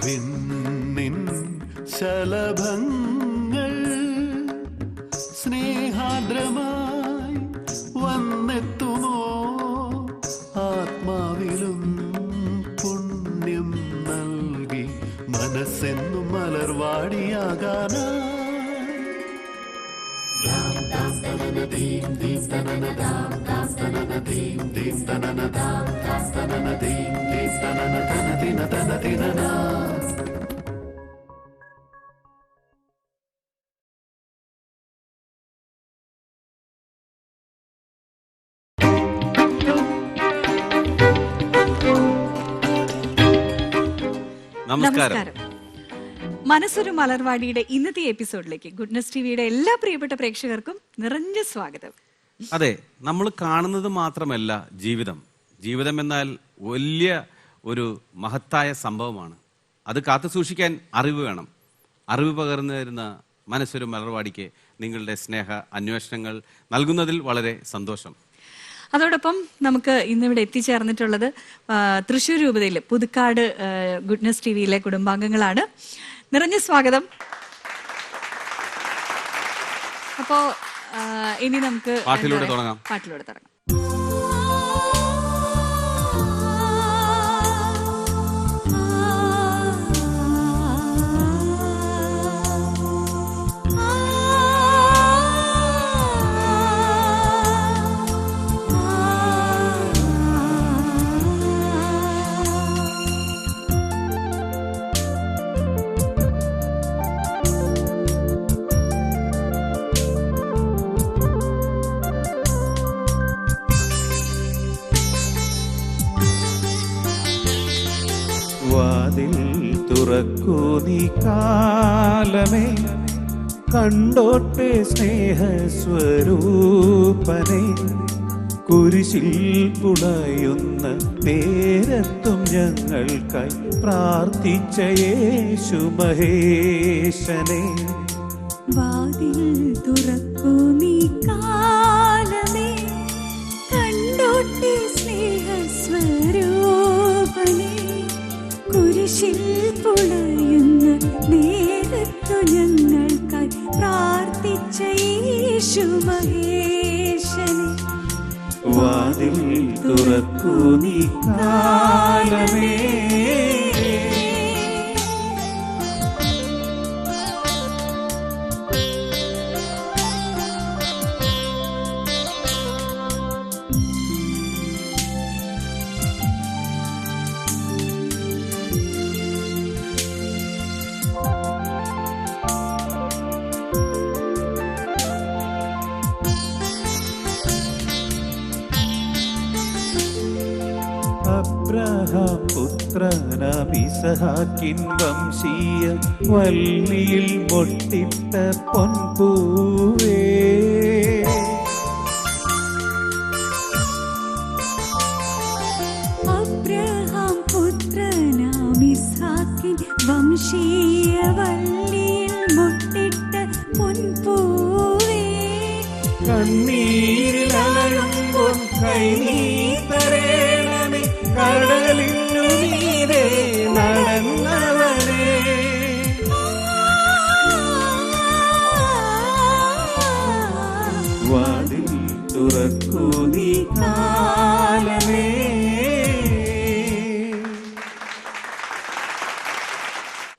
വിണ്ണിൻ ശലഭങ്ങൾ സ്നേഹാർദ്രമായി വന്നെത്തുമോ, ആത്മാവിലും പുണ്യം നൽകി മനസ്സെന്നും മലർവാടിയാകാനായി. നമസ്കാരം. മനസ്സൊരു മലർവാടിയുടെ ഇന്നത്തെ എപ്പിസോഡിലേക്ക് ഗുഡ്നസ് ടിവിയുടെ എല്ലാ പ്രിയപ്പെട്ട പ്രേക്ഷകർക്കും നിറഞ്ഞ സ്വാഗതം. അതെ, നമ്മൾ കാണുന്നത് മാത്രമല്ല ജീവിതം. ജീവിതം എന്നാൽ വലിയ ഒരു മഹത്തായ സംഭവമാണ്. അത് കാത്തു സൂക്ഷിക്കാൻ അറിവ് വേണം. അറിവ് പകർന്നു തരുന്ന മനസ്സൊരു മലർവാടിക്ക് നിങ്ങളുടെ സ്നേഹ അന്വേഷണങ്ങൾ നൽകുന്നതിൽ വളരെ സന്തോഷം. അതോടൊപ്പം നമുക്ക് ഇന്നിവിടെ എത്തിച്ചേർന്നിട്ടുള്ളത് തൃശ്ശൂർ രൂപതയിലെ പുതുക്കാട് ഗുഡ്നസ് ടിവിയിലെ കുടുംബാംഗങ്ങളാണ്. നിറഞ്ഞ സ്വാഗതം. അപ്പോ ഇനി നമുക്ക് പാട്ടിലൂടെ തുടങ്ങാം. വാതിൽ തുറക്കൂ നീ കാലമേ, കണ്ടോട്ടെ സ്നേഹസ്വരൂപനെ. കുരിശിൽ പുണയുന്ന നേരത്തും ഞങ്ങൾക്കായി പ്രാർത്ഥിച്ച യേശു മഹേശനെ. വാതിൽ തുറക്കൂ നീ കാലമേ, കണ്ടോട്ടെ സ്നേഹസ്വരൂപനെ. കുരിശിൽ പുണയുന്ന നേരത്തു ഞങ്ങൾക്കായി പ്രാർത്ഥിച്ച യേശു മഹേശനെ. വാതിൽ തുറക്കൂ നീ കാലമേ. അബ്രഹാം പുത്രനാം ഇസഹാക്കിൻ വംശീയ വല്ലിയിൽ മൊട്ടിട്ട പൊൻപൂവേ. അബ്രഹാം പുത്രനാം ഇസഹാക്കിൻ വംശീയ വല്ലിയിൽ മൊട്ടിട്ട പൊൻപൂവേ. കണ്ണീരിലലയുമ്പോൾ കൈനീട്ടരേണമേ, കടലിനു മീതെ നടന്നവനേ. വാതിൽ തുറക്കൂ നീ കാലമേ.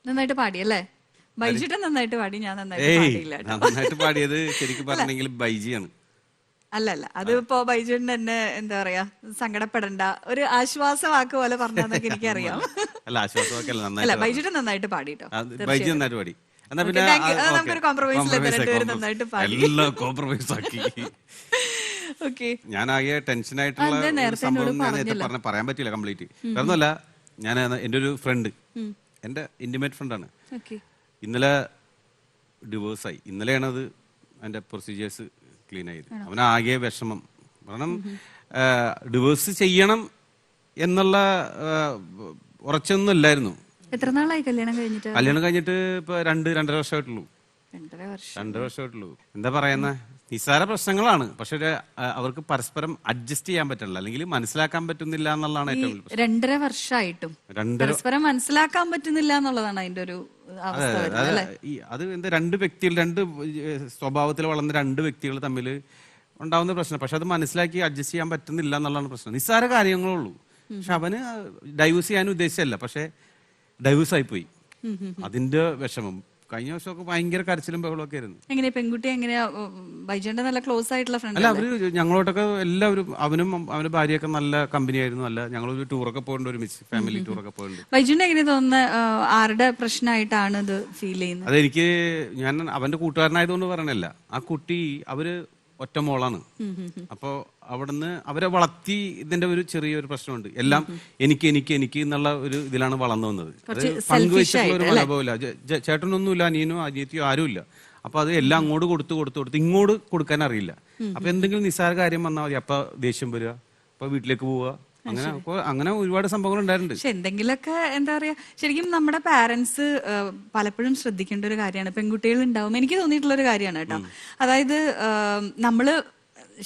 നന്നായിട്ട് പാടിയല്ലേ? ബൈജിട്ട് നന്നായിട്ട് പാടി, ഞാൻ നന്നായിട്ട് പാടിയത് ശരിക്കും പറഞ്ഞെങ്കിൽ ബൈജിയാണ്. അല്ലല്ല, അതിപ്പോ ബൈജുവിന് തന്നെ എന്താ പറയാ, സങ്കടപ്പെടണ്ട, ഒരു ആശ്വാസവാക്ക് പോലെ പറഞ്ഞതെന്നൊക്കെ എനിക്കറിയാം. അല്ല, ബൈജുട്ട് നന്നായിട്ട് പാടിട്ടോ. ബൈജി നന്നായിട്ട് പാടി. എന്നാ പിന്നെ നമുക്കൊരു കോംപ്രമൈസിൽ രണ്ടുപേരും നന്നായിട്ട് പാടി. കോംപ്രമൈസ് ആക്കി. ഓക്കെ, ഞാൻ ആകെ ടെൻഷൻ ആയിട്ടുള്ള സംഭവം ഞാൻ പറയാൻ പറ്റില്ല കംപ്ലീറ്റ്. കാരണമല്ല, ഞാൻ എൻ്റെ ഒരു ഫ്രണ്ട്, എൻ്റെ ഇൻറ്റിമേറ്റ് ഫ്രണ്ടാണ്, ഓക്കെ. ഇന്നലെ ഡിവോഴ്സായി. ഇന്നലെയാണ് അത് അതിൻ്റെ പ്രൊസീജിയേഴ്സ് ക്ലീൻ ആയത്. അവനാകെ വിഷമം. കാരണം ഡിവോഴ്സ് ചെയ്യണം എന്നുള്ള ഉറച്ചൊന്നും ഇല്ലായിരുന്നു. എത്ര നാളായി കല്യാണം കഴിഞ്ഞിട്ട്? കല്യാണം കഴിഞ്ഞിട്ട് ഇപ്പൊ 2-2.5 വർഷമായിട്ടുള്ളൂ. 2.5 വർഷം. 2 വർഷമായിട്ടുള്ളൂ. എന്താ പറയുന്ന നിസ്സാര പ്രശ്നങ്ങളാണ്, പക്ഷെ അവർക്ക് പരസ്പരം അഡ്ജസ്റ്റ് ചെയ്യാൻ പറ്റില്ല, അല്ലെങ്കിൽ മനസ്സിലാക്കാൻ പറ്റുന്നില്ല എന്നുള്ളതാണ് ഏറ്റവും വലിയ പ്രശ്നം. 2.5 വർഷമായിട്ടും പരസ്പരം മനസ്സിലാക്കാൻ പറ്റുന്നില്ല എന്നുള്ളതാണ് അതിന്റെ ഒരു അവസ്ഥ വരുന്നത്, അല്ലേ? അത് എന്താ, രണ്ട് വ്യക്തികൾ, രണ്ട് സ്വഭാവത്തിൽ വളർന്ന രണ്ട് വ്യക്തികൾ തമ്മിൽ ഉണ്ടാവുന്ന പ്രശ്നം. പക്ഷെ അത് മനസ്സിലാക്കി അഡ്ജസ്റ്റ് ചെയ്യാൻ പറ്റുന്നില്ല എന്നുള്ളതാണ് പ്രശ്നം. നിസ്സാര കാര്യങ്ങളേ ഉള്ളൂ. പക്ഷെ അവന് ഡൈവേഴ്സ് ചെയ്യാൻ ഉദ്ദേശിച്ചല്ല, പക്ഷെ ഡൈവേഴ്സ് ആയിപ്പോയി. അതിന്റെ വിഷമം. കഴിഞ്ഞ വർഷമൊക്കെ ഭയങ്കര കരച്ചിലും ബഹളമൊക്കെ ആയിരുന്നു. എങ്ങനെയാ പെൺകുട്ടി, എങ്ങനെയാ ബൈജുന്റെ നല്ല ക്ലോസ് ആയിട്ടുള്ള ഫ്രണ്ട്? അല്ല, അവര് ഞങ്ങളോട്ടൊക്കെ എല്ലാവരും, അവനും അവന്റെ ഭാര്യയൊക്കെ നല്ല കമ്പനി ആയിരുന്നു. അല്ല, ഞങ്ങളൊരു ടൂറൊക്കെ പോയിട്ടുണ്ട്, ഒരുമിച്ച് ഫാമിലി ടൂറൊക്കെ പോയിട്ടുണ്ട്. ബൈജുന്റെ എങ്ങനെയാ തോന്നുന്നത്, ആരുടെ പ്രശ്നമായിട്ടാണ് ഇത് ഫീൽ ചെയ്യുന്നത്? അതെനിക്ക്, ഞാൻ അവന്റെ കൂട്ടുകാരനായതുകൊണ്ട് പറയണല്ല. ആ കുട്ടി, അവര് ഒറ്റ മോളാണ്. അപ്പോ അവിടുന്ന് അവരെ വളർത്തി ഇതിന്റെ ഒരു ചെറിയൊരു പ്രശ്നമുണ്ട്. എല്ലാം എനിക്ക് എനിക്ക് എനിക്ക് എന്നുള്ള ഒരു ഇതിലാണ് വളർന്നു വന്നത്. പങ്കുവെച്ചിട്ടുള്ള ഒരു മനോഭാവമില്ല. ചേട്ടനൊന്നുമില്ല, അനിയനോ അനിയത്തിയോ ആരുമില്ല. അപ്പൊ അത് എല്ലാം അങ്ങോട്ട് കൊടുത്ത് ഇങ്ങോട്ട് കൊടുക്കാൻ അറിയില്ല. അപ്പൊ എന്തെങ്കിലും നിസ്സാര കാര്യം വന്നാൽ മതി, അപ്പൊ ദേഷ്യം വരിക, അപ്പൊ വീട്ടിലേക്ക് പോവുക. അങ്ങനെ ഒരുപാട് സംഭവങ്ങൾ ഉണ്ടായിട്ടുണ്ട്. പക്ഷെ എന്തെങ്കിലുമൊക്കെ എന്താ പറയാ, ശരിക്കും നമ്മുടെ പാരന്റ്സ് പലപ്പോഴും ശ്രദ്ധിക്കേണ്ട ഒരു കാര്യമാണ്. പെൺകുട്ടികൾ ഉണ്ടാവും, എനിക്ക് തോന്നിയിട്ടുള്ള ഒരു കാര്യമാണ് കേട്ടോ. അതായത് നമ്മള്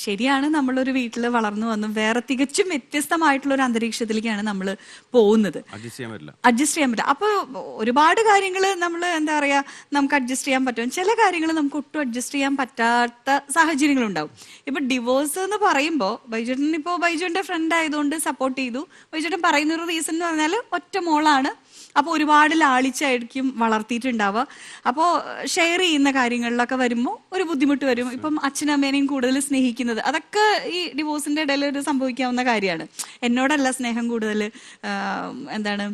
ശരിയാണ്, നമ്മളൊരു വീട്ടിൽ വളർന്നു വന്നു വേറെ തികച്ചും വ്യത്യസ്തമായിട്ടുള്ള ഒരു അന്തരീക്ഷത്തിലേക്കാണ് നമ്മൾ പോകുന്നത്. അഡ്ജസ്റ്റ് ചെയ്യാൻ പറ്റില്ല. അപ്പൊ ഒരുപാട് കാര്യങ്ങൾ നമ്മൾ എന്താ പറയാ, നമുക്ക് അഡ്ജസ്റ്റ് ചെയ്യാൻ പറ്റും. ചില കാര്യങ്ങൾ നമുക്ക് ഒട്ടും അഡ്ജസ്റ്റ് ചെയ്യാൻ പറ്റാത്ത സാഹചര്യങ്ങളുണ്ടാവും. ഇപ്പൊ ഡിവോഴ്സ് എന്ന് പറയുമ്പോൾ ബൈജുട്ടൻ, ഇപ്പോ ബൈജുവിന്റെ ഫ്രണ്ട് ആയതുകൊണ്ട് സപ്പോർട്ട് ചെയ്തു. ബൈജുട്ടൻ പറയുന്ന ഒരു റീസൺ എന്ന് പറഞ്ഞാൽ ഒറ്റ മോളാണ്, അപ്പോൾ ഒരുപാട് ലാളിച്ചായിരിക്കും വളർത്തിയിട്ടുണ്ടാവുക. അപ്പോൾ ഷെയർ ചെയ്യുന്ന കാര്യങ്ങളിലൊക്കെ വരുമ്പോൾ ഒരു ബുദ്ധിമുട്ട് വരും. ഇപ്പം അച്ഛനും അമ്മേനെയും കൂടുതൽ സ്നേഹിക്കുന്നത്, അതൊക്കെ ഈ ഡിവോഴ്സിന്റെ ഇടയിൽ ഒരു സംഭവിക്കാവുന്ന കാര്യമാണ്. എന്നോടല്ല സ്നേഹം കൂടുതൽ, എന്താണ്,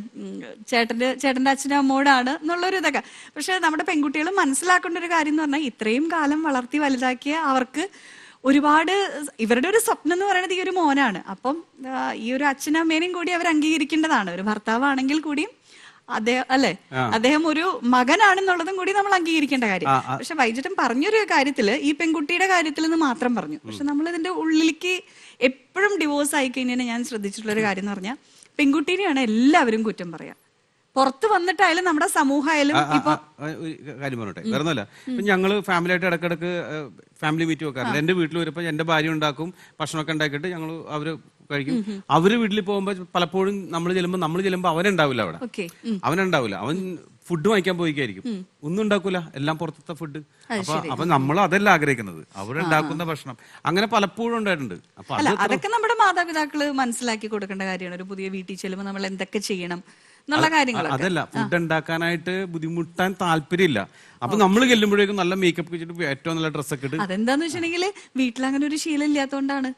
ചേട്ടന്റെ അച്ഛനും അമ്മോടാണ് എന്നുള്ളൊരു ഇതൊക്കെ. പക്ഷെ നമ്മുടെ പെൺകുട്ടികൾ മനസ്സിലാക്കേണ്ട ഒരു കാര്യം എന്ന് പറഞ്ഞാൽ, ഇത്രയും കാലം വളർത്തി വലുതാക്കിയ അവർക്ക് ഒരുപാട്, ഇവരുടെ ഒരു സ്വപ്നം എന്ന് പറയുന്നത് ഈ ഒരു മോനാണ്. അപ്പം ഈ ഒരു അച്ഛനും അമ്മേനെയും കൂടി അവർ അംഗീകരിക്കേണ്ടതാണ്. ഒരു ഭർത്താവാണെങ്കിൽ കൂടിയും അദ്ദേഹം ഒരു മകനാണെന്നുള്ളതും കൂടി നമ്മൾ അംഗീകരിക്കേണ്ട കാര്യം. പക്ഷെ വൈജുട്ടൻ പറഞ്ഞൊരു കാര്യത്തില്, ഈ പെൺകുട്ടിയുടെ കാര്യത്തിൽ നിന്ന് മാത്രം പറഞ്ഞു. പക്ഷെ നമ്മൾ ഇതിന്റെ ഉള്ളിലേക്ക് എപ്പോഴും ഡിവോഴ്സ് ആയി കഴിഞ്ഞാൽ ഞാൻ ശ്രദ്ധിച്ചിട്ടുള്ള ഒരു കാര്യം എന്ന് പറഞ്ഞാൽ, പെൺകുട്ടീനെയാണ് എല്ലാവരും കുറ്റം പറയാ. പുറത്ത് വന്നിട്ടായാലും നമ്മുടെ സമൂഹമായാലും. ഇപ്പൊ കാര്യം പറഞ്ഞോട്ടെ, വേറൊന്നുമല്ല. ഇപ്പൊ ഞങ്ങള് ഫാമിലി ആയിട്ട് ഇടക്കിടക്ക് ഫാമിലി മീറ്റ് വെക്കാറുണ്ട്. എന്റെ വീട്ടിൽ വരുമ്പോ എന്റെ ഭാര്യ ഉണ്ടാക്കും, ഭക്ഷണമൊക്കെ ഉണ്ടാക്കിയിട്ട് അവര് കഴിക്കും. അവര് വീട്ടിൽ പോകുമ്പോ പലപ്പോഴും നമ്മൾ ചെല്ലുമ്പോ അവനുണ്ടാവില്ല അവിടെ. അവനുണ്ടാവില്ല, അവൻ ഫുഡ് വാങ്ങിക്കാൻ പോയിക്കായിരിക്കും. ഒന്നും ഉണ്ടാക്കൂല, എല്ലാം പുറത്തത്തെ ഫുഡ്. അപ്പൊ നമ്മൾ അതല്ല ആഗ്രഹിക്കുന്നത്, അവരുണ്ടാക്കുന്ന ഭക്ഷണം. അങ്ങനെ പലപ്പോഴും ഉണ്ടായിട്ടുണ്ട്. അപ്പൊ അതൊക്കെ നമ്മുടെ മാതാപിതാക്കള് മനസ്സിലാക്കി കൊടുക്കേണ്ട കാര്യമാണ്. ഒരു പുതിയ വീട്ടിൽ ചെല്ലുമ്പോൾ നമ്മൾ എന്തൊക്കെ ചെയ്യണം എന്നുള്ള കാര്യങ്ങൾ. അതല്ല, ഫുഡ് ഉണ്ടാക്കാനായിട്ട് ബുദ്ധിമുട്ടാൻ താല്പര്യമില്ല. അപ്പൊ നമ്മൾ ചെല്ലുമ്പോഴേക്കും നല്ല മേക്കപ്പ് വെച്ചിട്ട് ഏറ്റവും നല്ല ഡ്രസ്സൊക്കെ ഇട്ട്. അതെന്താന്ന് വെച്ചിട്ടുണ്ടെങ്കിൽ വീട്ടിൽ അങ്ങനെ ഒരു ശീലം ഇല്ലാത്തതുകൊണ്ടാണ്.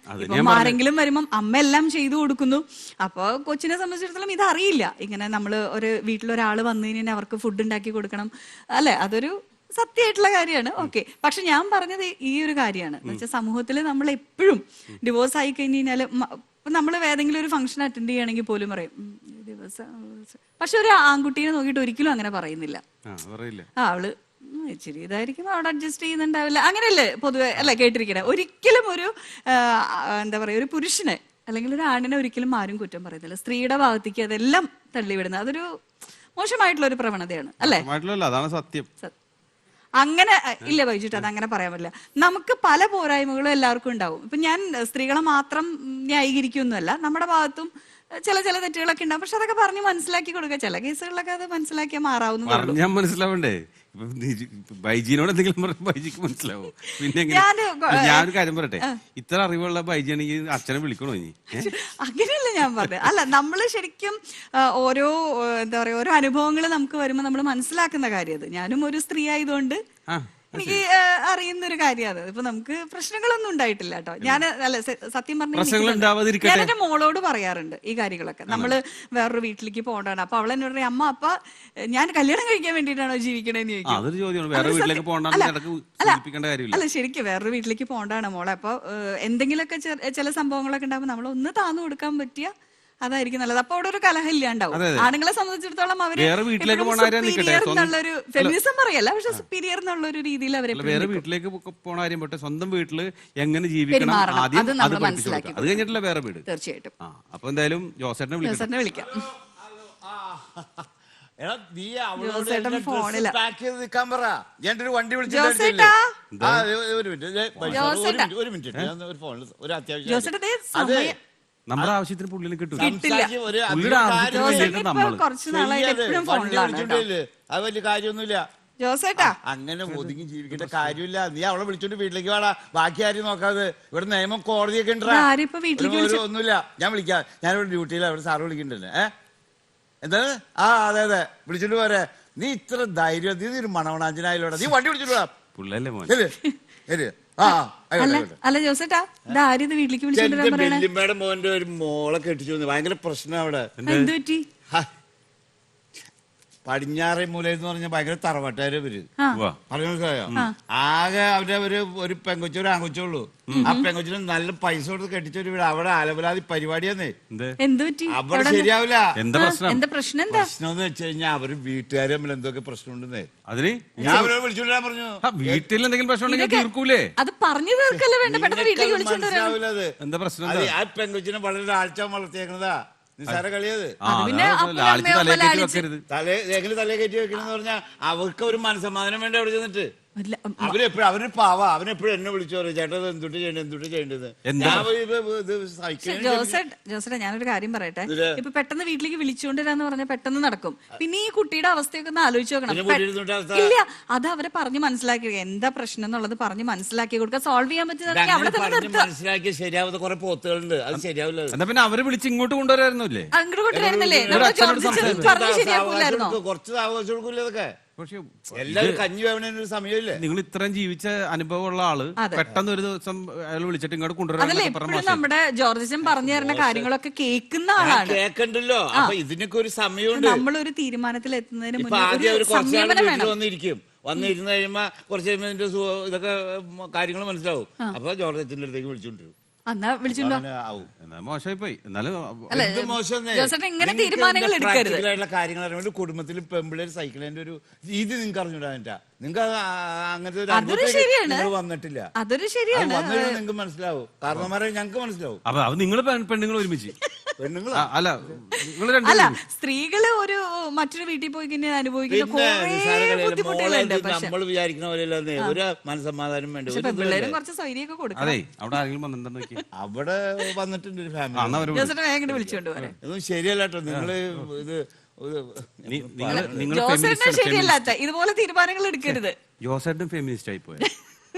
ആരെങ്കിലും വരുമ്പം അമ്മ എല്ലാം ചെയ്തു കൊടുക്കുന്നു. അപ്പൊ കൊച്ചിനെ സംബന്ധിച്ചിടത്തോളം ഇത് അറിയില്ല. ഇങ്ങനെ നമ്മള് ഒരു വീട്ടിലൊരാള് വന്നു കഴിഞ്ഞാൽ അവർക്ക് ഫുഡ് ഉണ്ടാക്കി കൊടുക്കണം, അല്ലെ? അതൊരു സത്യമായിട്ടുള്ള കാര്യമാണ്. ഓക്കെ. പക്ഷെ ഞാൻ പറഞ്ഞത് ഈ ഒരു കാര്യമാണ്. എന്ന് വെച്ചാൽ സമൂഹത്തിൽ നമ്മൾ എപ്പോഴും ഡിവോഴ്സ് ആയി കഴിഞ്ഞ് കഴിഞ്ഞാല്, നമ്മൾ ഏതെങ്കിലും ഒരു ഫംഗ്ഷൻ അറ്റൻഡ് ചെയ്യുകയാണെങ്കിൽ പോലും പറയും ദിവസം. പക്ഷെ ഒരു ആൺകുട്ടീനെ നോക്കിയിട്ട് ഒരിക്കലും അങ്ങനെ പറയുന്നില്ല. അവള് ഇച്ചിരി ഇതായിരിക്കും, അവിടെ അഡ്ജസ്റ്റ് ചെയ്യുന്നുണ്ടാവില്ല, അങ്ങനെയല്ലേ പൊതുവെ അല്ലെ കേട്ടിരിക്കണേ. ഒരിക്കലും ഒരു എന്താ പറയാ, ഒരു പുരുഷനെ അല്ലെങ്കിൽ ഒരു ആണിനെ ഒരിക്കലും ആരും കുറ്റം പറയുന്നില്ല. സ്ത്രീയുടെ ഭാഗത്തേക്ക് അതെല്ലാം തള്ളിവിടുന്നത് അതൊരു മോശമായിട്ടുള്ള ഒരു പ്രവണതയാണ്, അല്ലെ? അതാണ് സത്യം. അങ്ങനെ ഇല്ല ബൈജുട്ട്, അത് അങ്ങനെ പറയാൻ പറ്റില്ല. നമുക്ക് പല പോരായ്മകളും എല്ലാവർക്കും ഉണ്ടാവും. ഇപ്പൊ ഞാൻ സ്ത്രീകളെ മാത്രം ന്യായീകരിക്കൊന്നുമല്ല, നമ്മുടെ ഭാഗത്തും ചില തെറ്റുകളൊക്കെ ഉണ്ടാവും. പക്ഷെ അതൊക്കെ പറഞ്ഞ് മനസ്സിലാക്കി കൊടുക്കുക. ചില കേസുകളിലൊക്കെ അത് മനസ്സിലാക്കിയാൽ മാറാവുന്നതാണ്. ഞാൻ മനസ്സിലാവണ്ടേ? ബൈജിനോട് എന്തെങ്കിലും പറഞ്ഞ ബൈജിക്ക് മനസ്സിലാവോ? പിന്നെ ഞാനൊരു കാര്യം പറയട്ടെ, ഇത്ര അറിവുള്ള ബൈജിയാണെങ്കിൽ അച്ഛനെ വിളിക്കണോ ഇനി? അങ്ങനെയല്ല ഞാൻ പറഞ്ഞത്. അല്ല, നമ്മള് ശരിക്കും ഓരോ എന്താ പറയാ, ഓരോ അനുഭവങ്ങൾ നമുക്ക് വരുമ്പോ നമ്മൾ മനസ്സിലാക്കുന്ന കാര്യം അത്. ഞാനും ഒരു സ്ത്രീ ആയതുകൊണ്ട് എനിക്ക് അറിയുന്ന ഒരു കാര്യമാണ്. ഇപ്പൊ നമുക്ക് പ്രശ്നങ്ങളൊന്നും ഉണ്ടായിട്ടില്ല കേട്ടോ. ഞാൻ അല്ല, സത്യം പറഞ്ഞാൽ ഞാൻ എന്റെ മോളോട് പറയാറുണ്ട് ഈ കാര്യങ്ങളൊക്കെ. നമ്മള് വേറൊരു വീട്ടിലേക്ക് പോകണ്ടാണ്. അപ്പൊ അവൾ എന്നോട് പറയും, അമ്മ അപ്പ ഞാൻ കല്യാണം കഴിക്കാൻ വേണ്ടിയിട്ടാണോ ജീവിക്കണേന്ന് ചോദിക്കും. അല്ല, ശരിക്കും വേറൊരു വീട്ടിലേക്ക് പോകണ്ടാണ് മോളെ. അപ്പൊ എന്തെങ്കിലുമൊക്കെ ചില സംഭവങ്ങളൊക്കെ ഉണ്ടാകുമ്പോൾ നമ്മൾ ഒന്ന് താന്നു കൊടുക്കാൻ പറ്റിയ അതായിരിക്കും നല്ലത്. അപ്പൊ അവിടെ ഒരു കലഹം ഇല്ലാണ്ടാവും. ആണുങ്ങളെ സംബന്ധിച്ചിടത്തോളം അവര് വേറെ വീട്ടിലേക്ക് പോണ ആരെയും നിൽക്കട്ടെ, superior എന്നുള്ളൊരു ഫെമിനിസം പറയല്ല, പക്ഷെ സുപ്പീരിയർ എന്നുള്ള ഒരു രീതിയിൽ അവരെ വേറെ വീട്ടിലേക്ക് പോണ കാര്യം പോട്ടെ, സ്വന്തം വീട്ടില് എങ്ങനെ ജീവിക്കണം പെരുമാറണം. ആദ്യം അത് അത് നമ്മൾ പഠിപ്പിച്ചു മനസ്സിലാക്കി കൊടുക്കുക. അത് കഴിഞ്ഞിട്ടുള്ള വേറെ വീട്. തീർച്ചയായിട്ടും. അപ്പൊ എന്തായാലും ജോസേട്ടനെ വിളിക്കാം. ജോസേട്ടനെ വിളിക്കാം. എടാ, നീ അവളോട് ജോസേട്ടൻ എന്നെ ഫോണിലാ. dress pack ചെയ്ത് നിൽക്കാൻ പറ. ഞാൻ ഒരു വണ്ടി ജോസേട്ടാ. ഒരു മിനിറ്റ് ജോസേട്ടാ. ഒരു മിനിറ്റ് ഞാൻ ഒരു ഫോണിൽ ഒരു അത്യാവശ്യം ജോസേട്ടൻ ദേ അത് സമയം നമ്മുടെ ആവശ്യത്തിന് പുള്ളിനെ കിട്ടും. കിട്ടില്ല. സംസാരിച്ച് ഒരു പുള്ളിയുടെ അധികം ആവശ്യത്തിന് കാര്യം വേണ്ടിയിട്ട് ജോസേട്ടൻ നമ്മള് ഇപ്പൊ കുറച്ച് നാളായിട്ട് ചെയ്യാതെ എപ്പോഴും വണ്ടി ഫോണിലാണ് കേട്ടോ. വിളിച്ചോണ്ടില്ലേ, അത് വലിയ കാര്യമൊന്നുമില്ല. ജോസേട്ടാ, അങ്ങനെ ഒതുങ്ങി ജീവിക്കേണ്ട കാര്യമില്ല. നീ അവളെ വിളിച്ചോണ്ട് വീട്ടിലേക്ക് വാടാ, ബാക്കി ആരും നോക്കാതെ. ഇവിടെ നിയമം കോടതിയൊക്കെ ഉണ്ടാ. ആരിപ്പോ വീട്ടിലേക്ക് വിളിച്ചു? ഒന്നുമില്ല, ഞാൻ വിളിക്കാം. ഞാനിവിടെ ഡ്യൂട്ടിയില്ല, അവിടെ സാറ് വിളിക്കണ്ടല്ലേ. എന്താണ്? അതെ അതെ, വിളിച്ചോണ്ട് പോരെ. നീ ഇത്ര ധൈര്യം, നീ ഒരു മണവണാഞ്ചനായാലോടാ, നീ വണ്ടി വിളിച്ചോണ്ട് പോരാ. പുള്ളല്ലേ മോൻ. അല്ല ജോസേട്ടാ, ഇതാരും ഇത് വീട്ടിലേക്ക് വിളിച്ചോണ്ടിരാൻ പറയണേ? വെല്ലിമ്മയുടെ മോന്റെ ഒരു മോളെ കെട്ടിച്ചു വന്നു. ഭയങ്കര പ്രശ്നം അവിടെ. എന്ത് പറ്റി? പടിഞ്ഞാറേ മൂല എന്ന് പറഞ്ഞാൽ ഭയങ്കര തറവാട്ടുകാരെ വരും. പറഞ്ഞു മനസ്സിലായോ? ആകെ അവരുടെ ഒരു പെങ്കൊച്ചു ഒരു ആങ്കൊച്ചുള്ളൂ. ആ പെങ്കൊച്ചിന് നല്ല പൈസ കൊടുത്ത് കെട്ടിച്ചൊരു വീട്. അവിടെ അലവലാതി പരിപാടിയാന്നേ. എന്ത് പറ്റി? അവിടെ ശരിയാവില്ല. എന്താ പ്രശ്നം? എന്താ പ്രശ്നം? എന്താ പ്രശ്നം എന്ന് വെച്ച് കഴിഞ്ഞാൽ അവര് വീട്ടുകാർ തമ്മിൽ എന്തൊക്കെ പ്രശ്നമുണ്ടെന്നേ. അതിന് ഞാൻ അവരോട് വിളിച്ചോണ്ടാ പറഞ്ഞു. വീട്ടിൽ എന്തെങ്കിലും പ്രശ്നം ഉണ്ടെങ്കിൽ തീർക്കൂലേ? അത് പറഞ്ഞു തീർക്കല്ലേ വേണ്ട, പെട്ടെന്ന് വീട്ടിലേക്ക് വിളിച്ചോണ്ടിരാൻ. മനസ്സിലാവില്ല അത്. എന്താ പ്രശ്നം? അത് ആ പെങ്കൊച്ചിനെ വളരെ ആഴ്ച വളർത്തിയേക്കണതാ. നിസ്സാര കളിയത്. എങ്ങനെ തലേ കയറ്റി വെക്കണെന്ന് പറഞ്ഞാൽ അവർക്ക് ഒരു മനസ്സമാധാനം വേണ്ട അവിടെ ചെന്നിട്ട്. അവരൊരു പാവ, അവനെപ്പോഴും എന്നെ വിളിച്ചു പറയും, ചേട്ടാ എന്തുട്ട് ചെയ്യേണ്ടത്. ജോസേട്ടാ, ഞാനൊരു കാര്യം പറയട്ടെ. ഇപ്പൊ പെട്ടെന്ന് വീട്ടിലേക്ക് വിളിച്ചുകൊണ്ടിരാന്ന് പറഞ്ഞാൽ പെട്ടെന്ന് നടക്കും. പിന്നെ ഈ കുട്ടിയുടെ അവസ്ഥയൊക്കെ ഒന്ന് ആലോചിച്ച് നോക്കണം. ഇല്ല, അത് അവരെ പറഞ്ഞ് മനസ്സിലാക്കി എന്താ പ്രശ്നം എന്നുള്ളത് പറഞ്ഞ് മനസ്സിലാക്കി കൊടുക്കുക. സോൾവ് ചെയ്യാൻ പറ്റുന്ന അവിടെ തന്നെ മനസ്സിലാക്കിയ ശരിയാവാത്ത കുറെ പോത്തുകളുണ്ട്. അത് ശരിയാവില്ല. എന്നാ പിന്നെ അവരെ വിളിച്ച് ഇങ്ങോട്ട് കൊണ്ടുവരായിരുന്നില്ലേ? അങ്ങോട്ട് കൊണ്ടുവരുന്നില്ലേ? പറഞ്ഞ് ശരിയാക്കൂലായിരുന്നോ? കുറച്ച് താമസിച്ചു കൊടുക്കൂല ഇതൊക്കെ. എല്ലാവരും കഞ്ഞി വേവണ സമയമില്ലേ? നിങ്ങൾ ഇത്രയും ജീവിച്ച അനുഭവമുള്ള ആള് പെട്ടെന്ന് ഒരു ദിവസം അയാൾ വിളിച്ചിട്ട് ഇങ്ങോട്ട് അതല്ലേ കൊണ്ടുവരാൻ എപ്പോഴും നമ്മുടെ ജോർജൻ പറഞ്ഞു തരുന്ന കാര്യങ്ങളൊക്കെ കേൾക്കുന്ന ആളാണ്. കേക്കണ്ടല്ലോ. അപ്പൊ ഇതിനൊക്കെ ഒരു സമയമുണ്ട്. നമ്മളൊരു തീരുമാനത്തിൽ എത്തുന്നതിന് ഇപ്പൊ ആദ്യം അവർ കുറച്ച് വന്നിരിക്കും. വന്നിരുന്ന് കഴിയുമ്പോ കുറച്ച് കഴിയുമ്പോ ഇതിന്റെ ഇതൊക്കെ കാര്യങ്ങൾ മനസ്സിലാവും. അപ്പൊ ജോർജ് അച്ഛൻ്റെ അടുത്തേക്ക് വിളിച്ചോണ്ടിരും. എന്നാ വിളിച്ചിട്ടുണ്ടോ? മോശമായി പോയി. എന്നാലും ഇങ്ങനെ തീരുമാനങ്ങൾ എടുക്കരുത്. കാര്യങ്ങൾ അറിയാൻ കുടുംബത്തിൽ പെമ്പിള്ളേർ സൈക്കിളിന്റെ ഒരു രീതി നിങ്ങൾക്ക് അറിഞ്ഞൂടാ. നിങ്ങൾക്ക് അങ്ങനത്തെ ഒരു അനുഭവം വന്നിട്ടില്ല. അതൊരു ശരിയാണ്. നിങ്ങൾക്ക് മനസ്സിലാവും. കാരണന്മാരെ ഞങ്ങൾക്ക് മനസ്സിലാവും. അപ്പൊ അത് നിങ്ങൾ പെണ്ണുങ്ങൾ ഒരുമിച്ച് പെണ്ണുങ്ങളാ അല്ല അല്ല സ്ത്രീകള് ഒരു മറ്റൊരു വീട്ടിൽ പോയി കഴിഞ്ഞാൽ അനുഭവിക്കുന്ന ബുദ്ധിമുട്ടുകളുണ്ട്. നമ്മൾ വിചാരിക്കുന്ന പോലെയല്ല. ഒരു മനസ്സമാധാനം വേണ്ട. പിള്ളേരും കുറച്ച് സൗകര്യമൊക്കെ കൊടുക്കും. അതെ, അവിടെ ആരെങ്കിലും വന്നിട്ടുണ്ടോ? അവിടെ വന്നിട്ടുണ്ട് ഒരു ഫാമിലി. വിളിച്ചോണ്ട് വരാം. ഇതൊന്നും ശരിയല്ല കേട്ടോ. നിങ്ങള് ഇത് ജോസേട്ടൻ ശരിയല്ലാത്ത ഇതുപോലെ തീരുമാനങ്ങൾ എടുക്കരുത്. ജോസേട്ടൻ ഫെമിനിസ്റ്റ് ആയി പോയ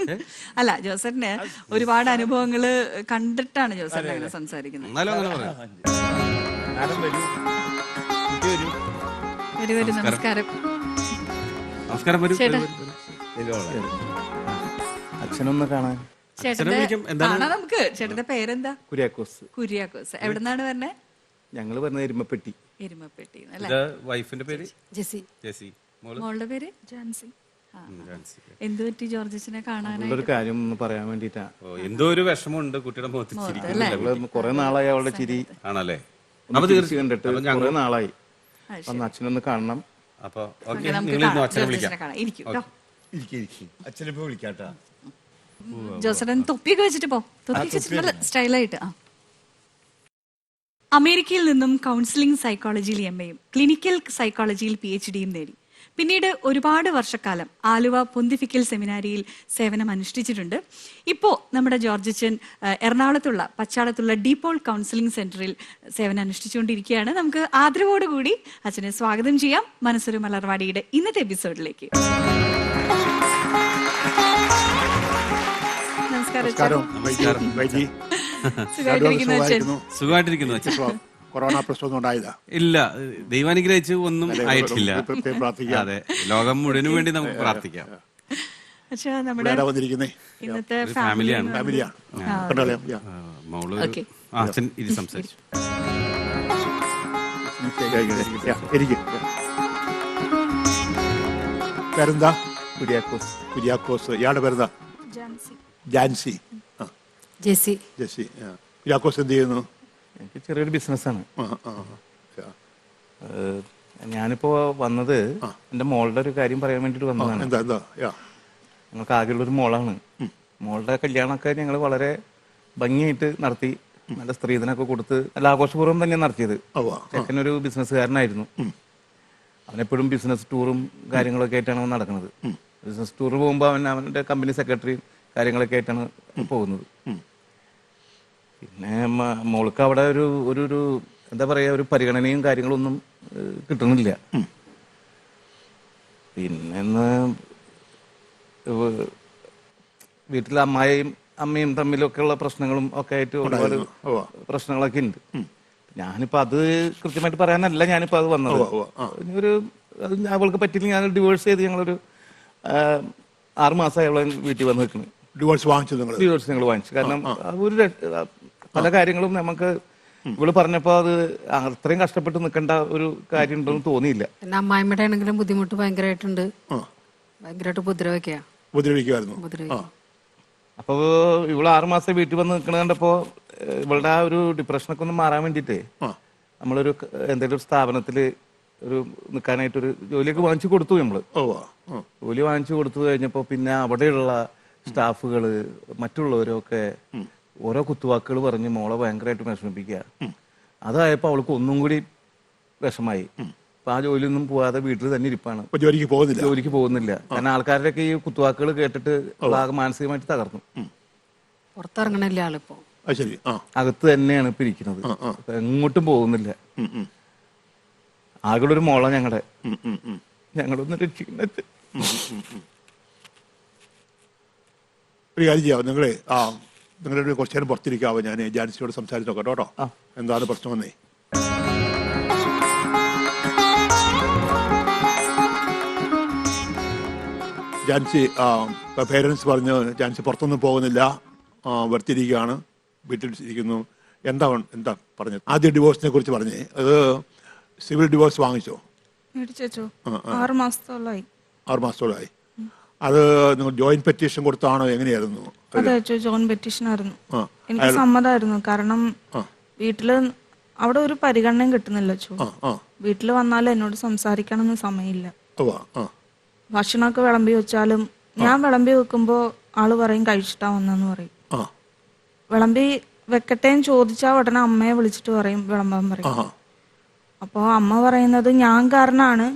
അല്ല, ജോസേട്ടന് ഒരുപാട് അനുഭവങ്ങള് കണ്ടിട്ടാണ് ജോസേട്ടൻ അങ്ങനെ സംസാരിക്കുന്നത്. വരൂ, നമസ്കാരം. നമസ്കാരം. അച്ഛനൊന്ന് കാണാൻ. ചേട്ടന്റെ നമുക്ക് ചേട്ടന്റെ പേരെന്താ? കുര്യാക്കോസ്. കുര്യാക്കോസ്. എവിടെന്നാണ് പറഞ്ഞേ? ഞങ്ങള് പറഞ്ഞ എരുമപ്പെട്ടി. എരുമപ്പെട്ടി. വൈഫിന്റെ പേര് ജെസി. ജെസി. മോളുടെ പേര് ജാൻസി. എന്ത് പറ്റി ജോർജസിനെ കാണാനായിട്ട്? ഒരു കാര്യം ഒന്ന് പറയാൻ വേണ്ടിട്ടാ. എന്തോ ഒരു വിഷമമുണ്ട് കുട്ടിയുടെ മുഖത്ത്. കൊറേ നാളായി അവളുടെ ചിരി. ആണല്ലേ? കണ്ടിട്ട് കൊറേ നാളായി. അന്ന് അച്ഛനൊന്ന് കാണണം. അപ്പൊ അച്ഛനെ വിളിക്കാം. അച്ഛനെ വിളിക്കാട്ടാ. ജോസേട്ടൻ തൊപ്പിയൊക്കെ വെച്ചിട്ട് പോ. തൊപ്പിയൊക്കെ വെച്ചിട്ട് നല്ല സ്റ്റൈലായിട്ട്. അമേരിക്കയിൽ നിന്നും കൗൺസിലിംഗ് സൈക്കോളജിയിൽ MA-യും ക്ലിനിക്കൽ സൈക്കോളജിയിൽ PhD-യും നേടി. പിന്നീട് ഒരുപാട് വർഷക്കാലം ആലുവ പൊന്തിഫിക്കൽ സെമിനാരിയിൽ സേവനം അനുഷ്ഠിച്ചിട്ടുണ്ട്. ഇപ്പോൾ നമ്മുടെ ജോർജച്ചൻ എറണാകുളത്തുള്ള പച്ചാളത്തുള്ള ഡീപോൾ കൗൺസിലിംഗ് സെന്ററിൽ സേവനം അനുഷ്ഠിച്ചുകൊണ്ടിരിക്കുകയാണ്. നമുക്ക് ആദരവോടുകൂടി അച്ഛനെ സ്വാഗതം ചെയ്യാം മനസ്സൊരു മലർവാടിയുടെ ഇന്നത്തെ എപ്പിസോഡിലേക്ക്. നമസ്കാരം. സുഖമായിട്ടിരിക്കുന്നു അച്ഛൻ. കൊറോണ പ്രശ്നമൊന്നും ഉണ്ടായില്ല. ഇല്ല, ദൈവാനുഗ്രഹിച്ച് ഒന്നും ആയിട്ടില്ല. അതെ, ലോകം മുഴുവനും വേണ്ടി നമുക്ക് പ്രാർത്ഥിക്കാം. ഇന്നത്തെ ഫാമിലിയാണ്. മോള് അച്ഛൻ ഇത് സംസാരിച്ചു. പേരെന്താ? കുര്യാക്കോസ്. കുര്യാക്കോസ്. ഇയാളുടെ പേരെന്താ? ജാൻസി. ജെസി. ജെസി. കുര്യാക്കോസ് എന്ത് ചെയ്യുന്നു? എനിക്ക് ചെറിയൊരു ബിസിനസ്സാണ്. ആ ആ ആ. ഞാനിപ്പോ വന്നത് എൻ്റെ മോളുടെ ഒരു കാര്യം പറയാൻ വേണ്ടിയിട്ട് വന്നതാണ്. എന്താ എന്താ യാ ഞങ്ങൾക്ക് ആകെയുള്ളൊരു മോളാണ്. മോളുടെ കല്യാണമൊക്കെ ഞങ്ങൾ വളരെ ഭംഗിയായിട്ട് നടത്തി. നല്ല സ്ത്രീധനമൊക്കെ കൊടുത്ത് നല്ല ആഘോഷപൂർവ്വം തന്നെ നടത്തിയത്. ചെക്കനൊരു ബിസിനസ്സുകാരനായിരുന്നു. അവനെപ്പോഴും ബിസിനസ് ടൂറും കാര്യങ്ങളൊക്കെ ആയിട്ടാണ് അവൻ നടക്കുന്നത്. ബിസിനസ് ടൂർ പോകുമ്പോൾ അവൻ്റെ കമ്പനി സെക്രട്ടറിയും കാര്യങ്ങളൊക്കെ ആയിട്ടാണ് പോകുന്നത്. പിന്നെ മോൾക്ക് അവിടെ ഒരു ഒരു എന്താ പറയുക, ഒരു പരിഗണനയും കാര്യങ്ങളൊന്നും കിട്ടുന്നില്ല. പിന്നെ വീട്ടിലെ അമ്മയും തമ്മിലൊക്കെ ഉള്ള പ്രശ്നങ്ങളും ഒക്കെ ആയിട്ട് ഒരുപാട് പ്രശ്നങ്ങളൊക്കെ ഉണ്ട്. ഞാനിപ്പോ അത് കൃത്യമായിട്ട് പറയാനല്ല ഞാനിപ്പോ അത് വന്നത്. ഒരു അവൾക്ക് പറ്റില്ല, ഞാൻ ഡിവോഴ്സ് ചെയ്ത് ഞങ്ങളൊരു 6 മാസമായി അവളെ വീട്ടിൽ വന്ന് നിൽക്കുന്നത്. ഡിവോഴ്സ് ഞങ്ങൾ വാങ്ങിച്ചു. കാരണം ഒരു പല കാര്യങ്ങളും നമുക്ക് ഇവള് പറഞ്ഞപ്പോ അത് അത്രയും കഷ്ടപ്പെട്ട് നിൽക്കേണ്ട ഒരു കാര്യം ഉണ്ടെന്ന് തോന്നിയില്ല. പിന്നെ അമ്മായിമ്മയുടെ ആണെങ്കിലും ബുദ്ധിമുട്ട് ഭയങ്കരമായിട്ടുണ്ട്. ഭയങ്കരമായിട്ട് ഉപദ്രവിക്കുമായിരുന്നു. അപ്പൊ ഇവള് 6 മാസം വീട്ടിൽ വന്ന് നിൽക്കണ കണ്ടപ്പോ ഇവളുടെ ആ ഒരു ഡിപ്രഷനൊക്കെ ഒന്ന് മാറാൻ വേണ്ടിട്ടേ നമ്മളൊരു എന്തെങ്കിലും ഒരു സ്ഥാപനത്തില് ഒരു നിൽക്കാനായിട്ടൊരു ജോലിയൊക്കെ വാങ്ങിച്ചു കൊടുത്തു. നമ്മള് ജോലി വാങ്ങിച്ചു കൊടുത്തു കഴിഞ്ഞപ്പോ പിന്നെ അവിടെയുള്ള സ്റ്റാഫുകള് മറ്റുള്ളവരൊക്കെ ഓരോ കുത്തുവാക്കുകൾ പറഞ്ഞ് മോളെ ഭയങ്കരമായിട്ട് വിഷമിപ്പിക്കുക. അതായപ്പോ അവൾക്ക് ഒന്നും കൂടി വിഷമായി. അപ്പൊ ആ ജോലിയൊന്നും പോവാതെ വീട്ടിൽ തന്നെ ഇരിപ്പാണ്. ജോലിക്ക് പോകുന്നില്ല. കാരണം ആൾക്കാരുടെയൊക്കെ ഈ കുത്തുവാക്കുകൾ കേട്ടിട്ട് ആകെ മാനസികമായിട്ട് തകർന്നു. പുറത്തിറങ്ങണില്ല ആളിപ്പോ. അകത്ത് തന്നെയാണ് ഇപ്പൊ ഇരിക്കുന്നത്. എങ്ങോട്ടും പോകുന്നില്ല. ആകെയുള്ളൊരു മോള ഞങ്ങളൊന്ന് രക്ഷിക്കുന്ന. ഒരു കാര്യം ചെയ്യാം, നിങ്ങളുടെ കുറച്ചു നേരം പുറത്തിരിക്കാവോ? ഞാൻ ജാൻസിയോട് സംസാരിച്ചു നോക്കട്ടോ കേട്ടോ, എന്താണ് പ്രശ്നമെന്നേ. ജാൻസി പേരൻസ് പറഞ്ഞു ജാൻസി പുറത്തൊന്നും പോകുന്നില്ല, വെറുത്തിരിക്കുകയാണ്, വീട്ടിൽ ഇരിക്കുന്നു. എന്താ പറഞ്ഞത്? ആദ്യം ഡിവോഴ്സിനെ കുറിച്ച് പറഞ്ഞേ. അത് സിവിൽ ഡിവോഴ്സ് വാങ്ങിച്ചോ? 6 മാസത്തോളമായി. 6 മാസത്തോളമായി. അത് നിങ്ങൾ ജോയിന്റ് പെറ്റീഷൻ കൊടുത്താണോ, എങ്ങനെയായിരുന്നു? അതെ, ജോയിന്റ് പെറ്റീഷൻ ആയിരുന്നു. എനിക്ക് സമ്മതമായിരുന്നു. കാരണം വീട്ടില് അവിടെ ഒരു പരിഗണനയും കിട്ടുന്നില്ല. വീട്ടില് വന്നാലും എന്നോട് സംസാരിക്കണമെന്ന് സമയമില്ല. ഭക്ഷണമൊക്കെ വിളമ്പി വെച്ചാലും ഞാൻ വിളമ്പി വെക്കുമ്പോ ആള് പറയും കഴിച്ചിട്ടാ വന്നെന്ന് പറയും. വിളമ്പി വെക്കട്ടേന്ന് ചോദിച്ചാ ഉടനെ അമ്മയെ വിളിച്ചിട്ട് പറയും വിളമ്പാൻ പറയും. അപ്പൊ അമ്മ പറയുന്നത് ഞാൻ കാരണമാണ്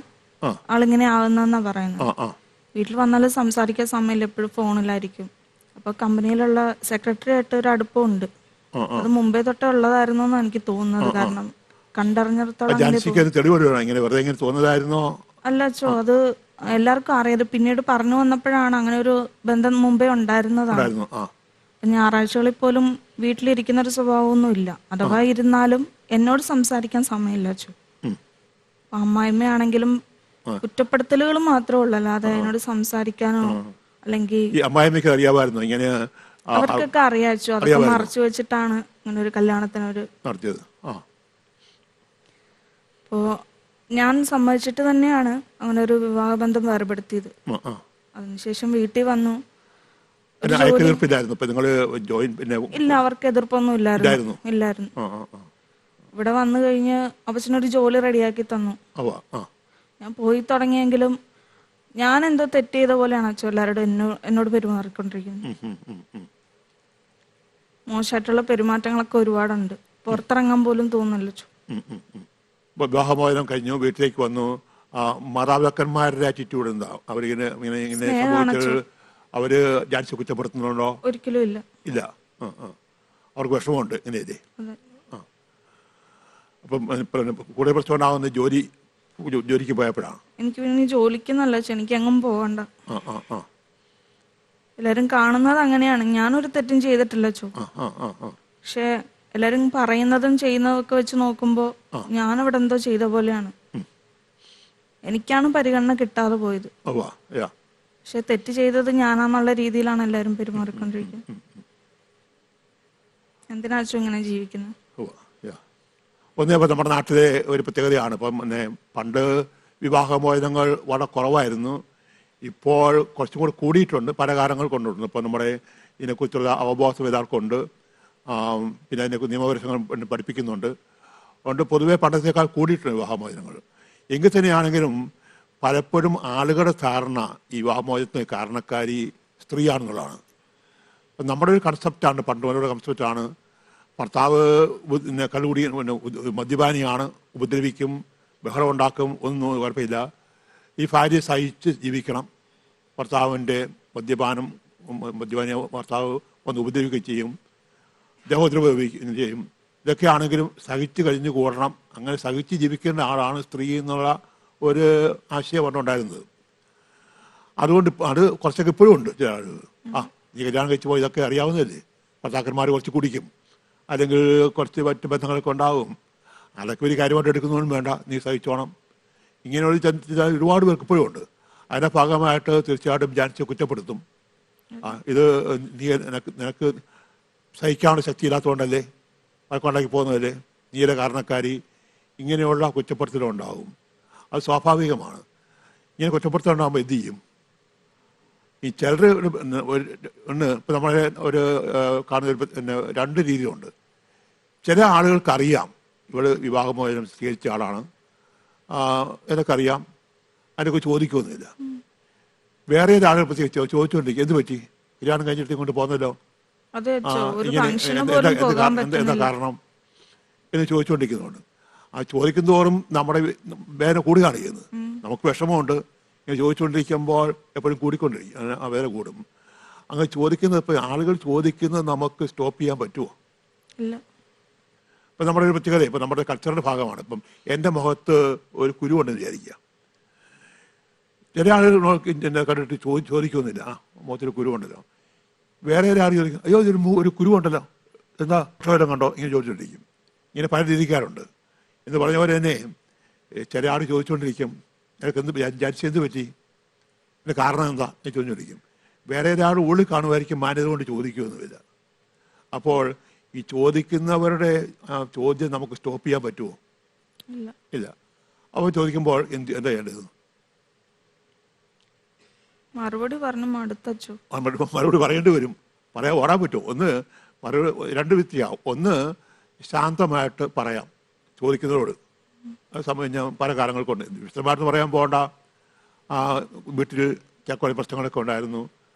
ആളിങ്ങനെ ആവുന്നെന്നാ പറയുന്നത്. വീട്ടിൽ വന്നാലും സംസാരിക്കാൻ സമയമില്ല, എപ്പോഴും ഫോണിലായിരിക്കും. അപ്പൊ കമ്പനിയിലുള്ള സെക്രട്ടറി ആയിട്ട് ഒരു അടുപ്പമുണ്ട്. അത് മുമ്പേ തൊട്ടേ ഉള്ളതായിരുന്നു എന്നാണ് എനിക്ക് തോന്നുന്നത്. കാരണം കണ്ടറിഞ്ഞിടത്തോളം അല്ല അച്ചോ, അത് എല്ലാവർക്കും അറിയാം. പിന്നീട് പറഞ്ഞു വന്നപ്പോഴാണ് അങ്ങനെ ഒരു ബന്ധം മുമ്പേ ഉണ്ടായിരുന്നതാണ്. ഞായറാഴ്ചകളിൽ പോലും വീട്ടിലിരിക്കുന്ന ഒരു സ്വഭാവമൊന്നും ഇല്ല. അഥവാ ഇരുന്നാലും എന്നോട് സംസാരിക്കാൻ സമയമില്ല അച്ചു. അമ്മായിമ്മയാണെങ്കിലും കുറ്റപ്പെടുത്തലുകൾ മാത്രമേ ഉള്ളൂ, അല്ലാതെ എന്നോട് സംസാരിക്കാനോ അല്ലെങ്കിൽ അവർക്കൊക്കെ അറിയാച്ചു. അതൊക്കെ മറച്ചു വെച്ചിട്ടാണ് ഇങ്ങനെ ഒരു കല്യാണത്തിനൊരു നടത്തിയത്. അപ്പോ ഞാൻ സമ്മതിച്ചിട്ട് തന്നെയാണ് അങ്ങനെ ഒരു വിവാഹബന്ധം വേർപെടുത്തിയത്. അതിനുശേഷം വീട്ടിൽ വന്നു. ഇല്ല, അവർക്ക് എതിർപ്പൊന്നും ഇല്ലായിരുന്നു. ഇവിടെ വന്നു കഴിഞ്ഞ് അപ്പച്ചനൊരു ജോലി റെഡിയാക്കി തന്നു. ഞാൻ പോയി തുടങ്ങിയെങ്കിലും ഞാൻ എന്തോ തെറ്റ് ചെയ്ത പോലെയാണ് അച്ഛൻ എല്ലാവരോടും എന്നോട് പെരുമാറിക്കൊണ്ടിരിക്കുന്നത്. മോശമായിട്ടുള്ള പെരുമാറ്റങ്ങളൊക്കെ ഒരുപാടുണ്ട്. പുറത്തിറങ്ങാൻ പോലും തോന്നില്ല. വിവാഹമോചനം കഴിഞ്ഞു, വീട്ടിലേക്ക് വന്നു. മാതാപിതാക്കന്മാരുടെ ആറ്റിറ്റ്യൂഡ് എന്താ? അവരിങ്ങനെ അവര് ജാൻസി കുറ്റപ്പെടുത്തുന്നുണ്ടോ? ഒരിക്കലും ഇല്ല. ഇല്ല. അവർക്ക് വിഷമമുണ്ട് ഇങ്ങനെയല്ലേ? അപ്പം കൂടുതൽ പ്രശ്നം ഉണ്ടാകുന്ന ജോലിക്ക് പോയപ്പോഴാണ്. എനിക്ക് പിന്നെ ജോലിക്കെന്നല്ല, എനിക്ക് എങ്ങും പോകണ്ട. എല്ലാരും കാണുന്നത് അങ്ങനെയാണ്. ഞാനൊരു തെറ്റും ചെയ്തിട്ടില്ല ചോ. പക്ഷെ എല്ലാരും പറയുന്നതും ചെയ്യുന്നതൊക്കെ വെച്ച് നോക്കുമ്പോ ഞാനവിടെ എന്തോ ചെയ്ത പോലെയാണ്. എനിക്കാണ് പരിഗണന കിട്ടാതെ പോയത്. പക്ഷെ തെറ്റ് ചെയ്തത് ഞാനാന്നുള്ള രീതിയിലാണ് എല്ലാരും പെരുമാറിക്കൊണ്ടിരിക്കുന്നത്. എന്തിനാച്ചോ ഇങ്ങനെ ജീവിക്കുന്നത്? നമ്മുടെ നാട്ടിലെ ഒരു പ്രത്യേകതയാണ്. ഇപ്പം പണ്ട് വിവാഹമോചനങ്ങൾ വളരെ കുറവായിരുന്നു. ഇപ്പോൾ കുറച്ചും കൂടി കൂടിയിട്ടുണ്ട്, പല കാരണങ്ങൾ കൊണ്ടുണ്ട്. ഇപ്പം നമ്മുടെ ഇതിനെക്കുറിച്ചുള്ള അവബോധം എല്ലാവർക്കുണ്ട്. പിന്നെ അതിനെ നിയമപരങ്ങൾ പഠിപ്പിക്കുന്നുണ്ട്. അതുകൊണ്ട് പൊതുവെ പണ്ടത്തേക്കാൾ കൂടിയിട്ടുണ്ട് വിവാഹമോചനങ്ങൾ. എങ്കിൽ തന്നെയാണെങ്കിലും പലപ്പോഴും ആളുകളുടെ ധാരണ ഈ വിവാഹമോചനത്തിന് കാരണക്കാരി സ്ത്രീയാണെന്നുള്ളതാണ്. അപ്പം നമ്മുടെ ഒരു കൺസെപ്റ്റാണ്, പണ്ട് മുതലുള്ള കൺസെപ്റ്റാണ്, ഭർത്താവ് കള്ളുകൂടി മദ്യപാനിയാണ്, ഉപദ്രവിക്കും, ബഹളം ഉണ്ടാക്കും, ഒന്നും കുഴപ്പമില്ല, ഈ ഭാര്യയെ സഹിച്ച് ജീവിക്കണം, ഭർത്താവിൻ്റെ മദ്യപാനി ഭർത്താവ് വന്ന് ഉപദ്രവിക്കുകയും ചെയ്യും, ദേഹോദ്രവിക്കുകയും ചെയ്യും. ഇതൊക്കെ ആണെങ്കിലും സഹിച്ച് കഴിഞ്ഞ് കൂടണം, അങ്ങനെ സഹിച്ച് ജീവിക്കേണ്ട ആളാണ് സ്ത്രീ എന്നുള്ള ഒരു ആശയമാണ് ഉണ്ടായിരുന്നത്. അതുകൊണ്ട് അത് കുറച്ചൊക്കെ ഇപ്പോഴും ഉണ്ട്. ചില ആളുകൾ നീ കല്യാണം കഴിച്ച് പോയി ഇതൊക്കെ അറിയാവുന്നതല്ലേ, ഭർത്താക്കന്മാർ കുറച്ച് കുടിക്കും, അല്ലെങ്കിൽ കുറച്ച് മറ്റ് ബന്ധങ്ങളൊക്കെ ഉണ്ടാവും, അതൊക്കെ ഒരു കാര്യമായിട്ട് എടുക്കുന്നതും വേണ്ട, നീ സഹിച്ചോണം, ഇങ്ങനെയുള്ള ഒരുപാട് പേർക്ക് ഇപ്പോഴും ഉണ്ട്. അതിൻ്റെ ഭാഗമായിട്ട് തീർച്ചയായിട്ടും ജാൻസിയെ കുറ്റപ്പെടുത്തും. ഇത് നീ നിനക്ക് സഹിക്കാനുള്ള ശക്തി ഇല്ലാത്തതുകൊണ്ടല്ലേ, വഴക്കുണ്ടാക്കി പോകുന്നതല്ലേ, നീയുടെ കാരണക്കാരി, ഇങ്ങനെയുള്ള കുറ്റപ്പെടുത്തലുണ്ടാവും. അത് സ്വാഭാവികമാണ്. ഇങ്ങനെ കുറ്റപ്പെടുത്തലുണ്ടാകുമ്പോൾ എന്ത് ചെയ്യും? ഈ ചിലർ ഇപ്പം നമ്മളെ ഒരു കാണുന്ന രണ്ട് രീതിയുണ്ട്. ചില ആളുകൾക്കറിയാം ഇവൾ വിവാഹമോചനം സ്വീകരിച്ച ആളാണ്, എന്നൊക്കെ അതിനൊക്കെ ചോദിക്കുമൊന്നുമില്ല. വേറെ ആളുകൾ പ്രത്യേകിച്ച് ചോദിച്ചുകൊണ്ടിരിക്കും, എന്ത് പറ്റി, കല്യാണം കഴിഞ്ഞിട്ട് ഇങ്ങോട്ട് പോകുന്നല്ലോ, എന്താ കാരണം എന്ന് ചോദിച്ചുകൊണ്ടിരിക്കുന്നുണ്ട്. ആ ചോദിക്കുന്നതോറും നമ്മുടെ വേദന കൂടുകയാണ് ചെയ്യുന്നത്. നമുക്ക് വിഷമമുണ്ട്, ഇങ്ങനെ ചോദിച്ചുകൊണ്ടിരിക്കുമ്പോൾ എപ്പോഴും കൂടിക്കൊണ്ടിരിക്കും, ആ വേദന കൂടും. അങ്ങനെ ചോദിക്കുന്നത്, ഇപ്പം ആളുകൾ ചോദിക്കുന്നത് നമുക്ക് സ്റ്റോപ്പ് ചെയ്യാൻ പറ്റുമോ? ഇല്ല. ഇപ്പം നമ്മുടെ ഒരു പ്രത്യേകത, ഇപ്പം നമ്മുടെ കൾച്ചറിൻ്റെ ഭാഗമാണ്. ഇപ്പം എൻ്റെ മുഖത്ത് ഒരു കുരുവുണ്ടെന്ന് വിചാരിക്കുക. ചില ആളുകൾ എന്നെ കണ്ടിട്ട് ചോദിക്കുന്നില്ല, മുഖത്തൊരു കുരുവുണ്ടല്ലോ. വേറെ ഒരാൾ ചോദിക്കും, അയ്യോ ഒരു കുരുവുണ്ടല്ലോ, എന്താ പ്രശ്നം കണ്ടോ, ഇങ്ങനെ ചോദിച്ചുകൊണ്ടിരിക്കും. ഇങ്ങനെ പല രീതിക്കാരുണ്ട്. എന്ന് പറഞ്ഞ പോലെ തന്നെ ചില ആൾ ചോദിച്ചുകൊണ്ടിരിക്കും, എനിക്ക് എന്ത് പറ്റി, എൻ്റെ കാരണം എന്താ എന്ന് ചോദിച്ചുകൊണ്ടിരിക്കും. വേറെ ഒരാൾ ഉള്ളിൽ കാണുമായിരിക്കും, മാന്യത കൊണ്ട് ചോദിക്കുമൊന്നുമില്ല. അപ്പോൾ ഈ ചോദിക്കുന്നവരുടെ ചോദ്യം നമുക്ക് സ്റ്റോപ്പ് ചെയ്യാൻ പറ്റുമോ? ഇല്ല. അപ്പോൾ ചോദിക്കുമ്പോൾ എന്താ ചെയ്യേണ്ടത്? മറുപടി പറഞ്ഞു മടുത്തോ? മറുപടി പറയേണ്ടി വരും. പറയാൻ ഓടാൻ പറ്റുമോ? രണ്ട് വ്യക്തിയാവും. ഒന്ന് ശാന്തമായിട്ട് പറയാം ചോദിക്കുന്നതോട്. അത് സമയം ഞാൻ പല കാലങ്ങൾ കൊണ്ട് വിശദമായിട്ട് പറയാൻ പോകണ്ട, വീട്ടിൽ കുറേ പ്രശ്നങ്ങളൊക്കെ ഉണ്ടായിരുന്നു,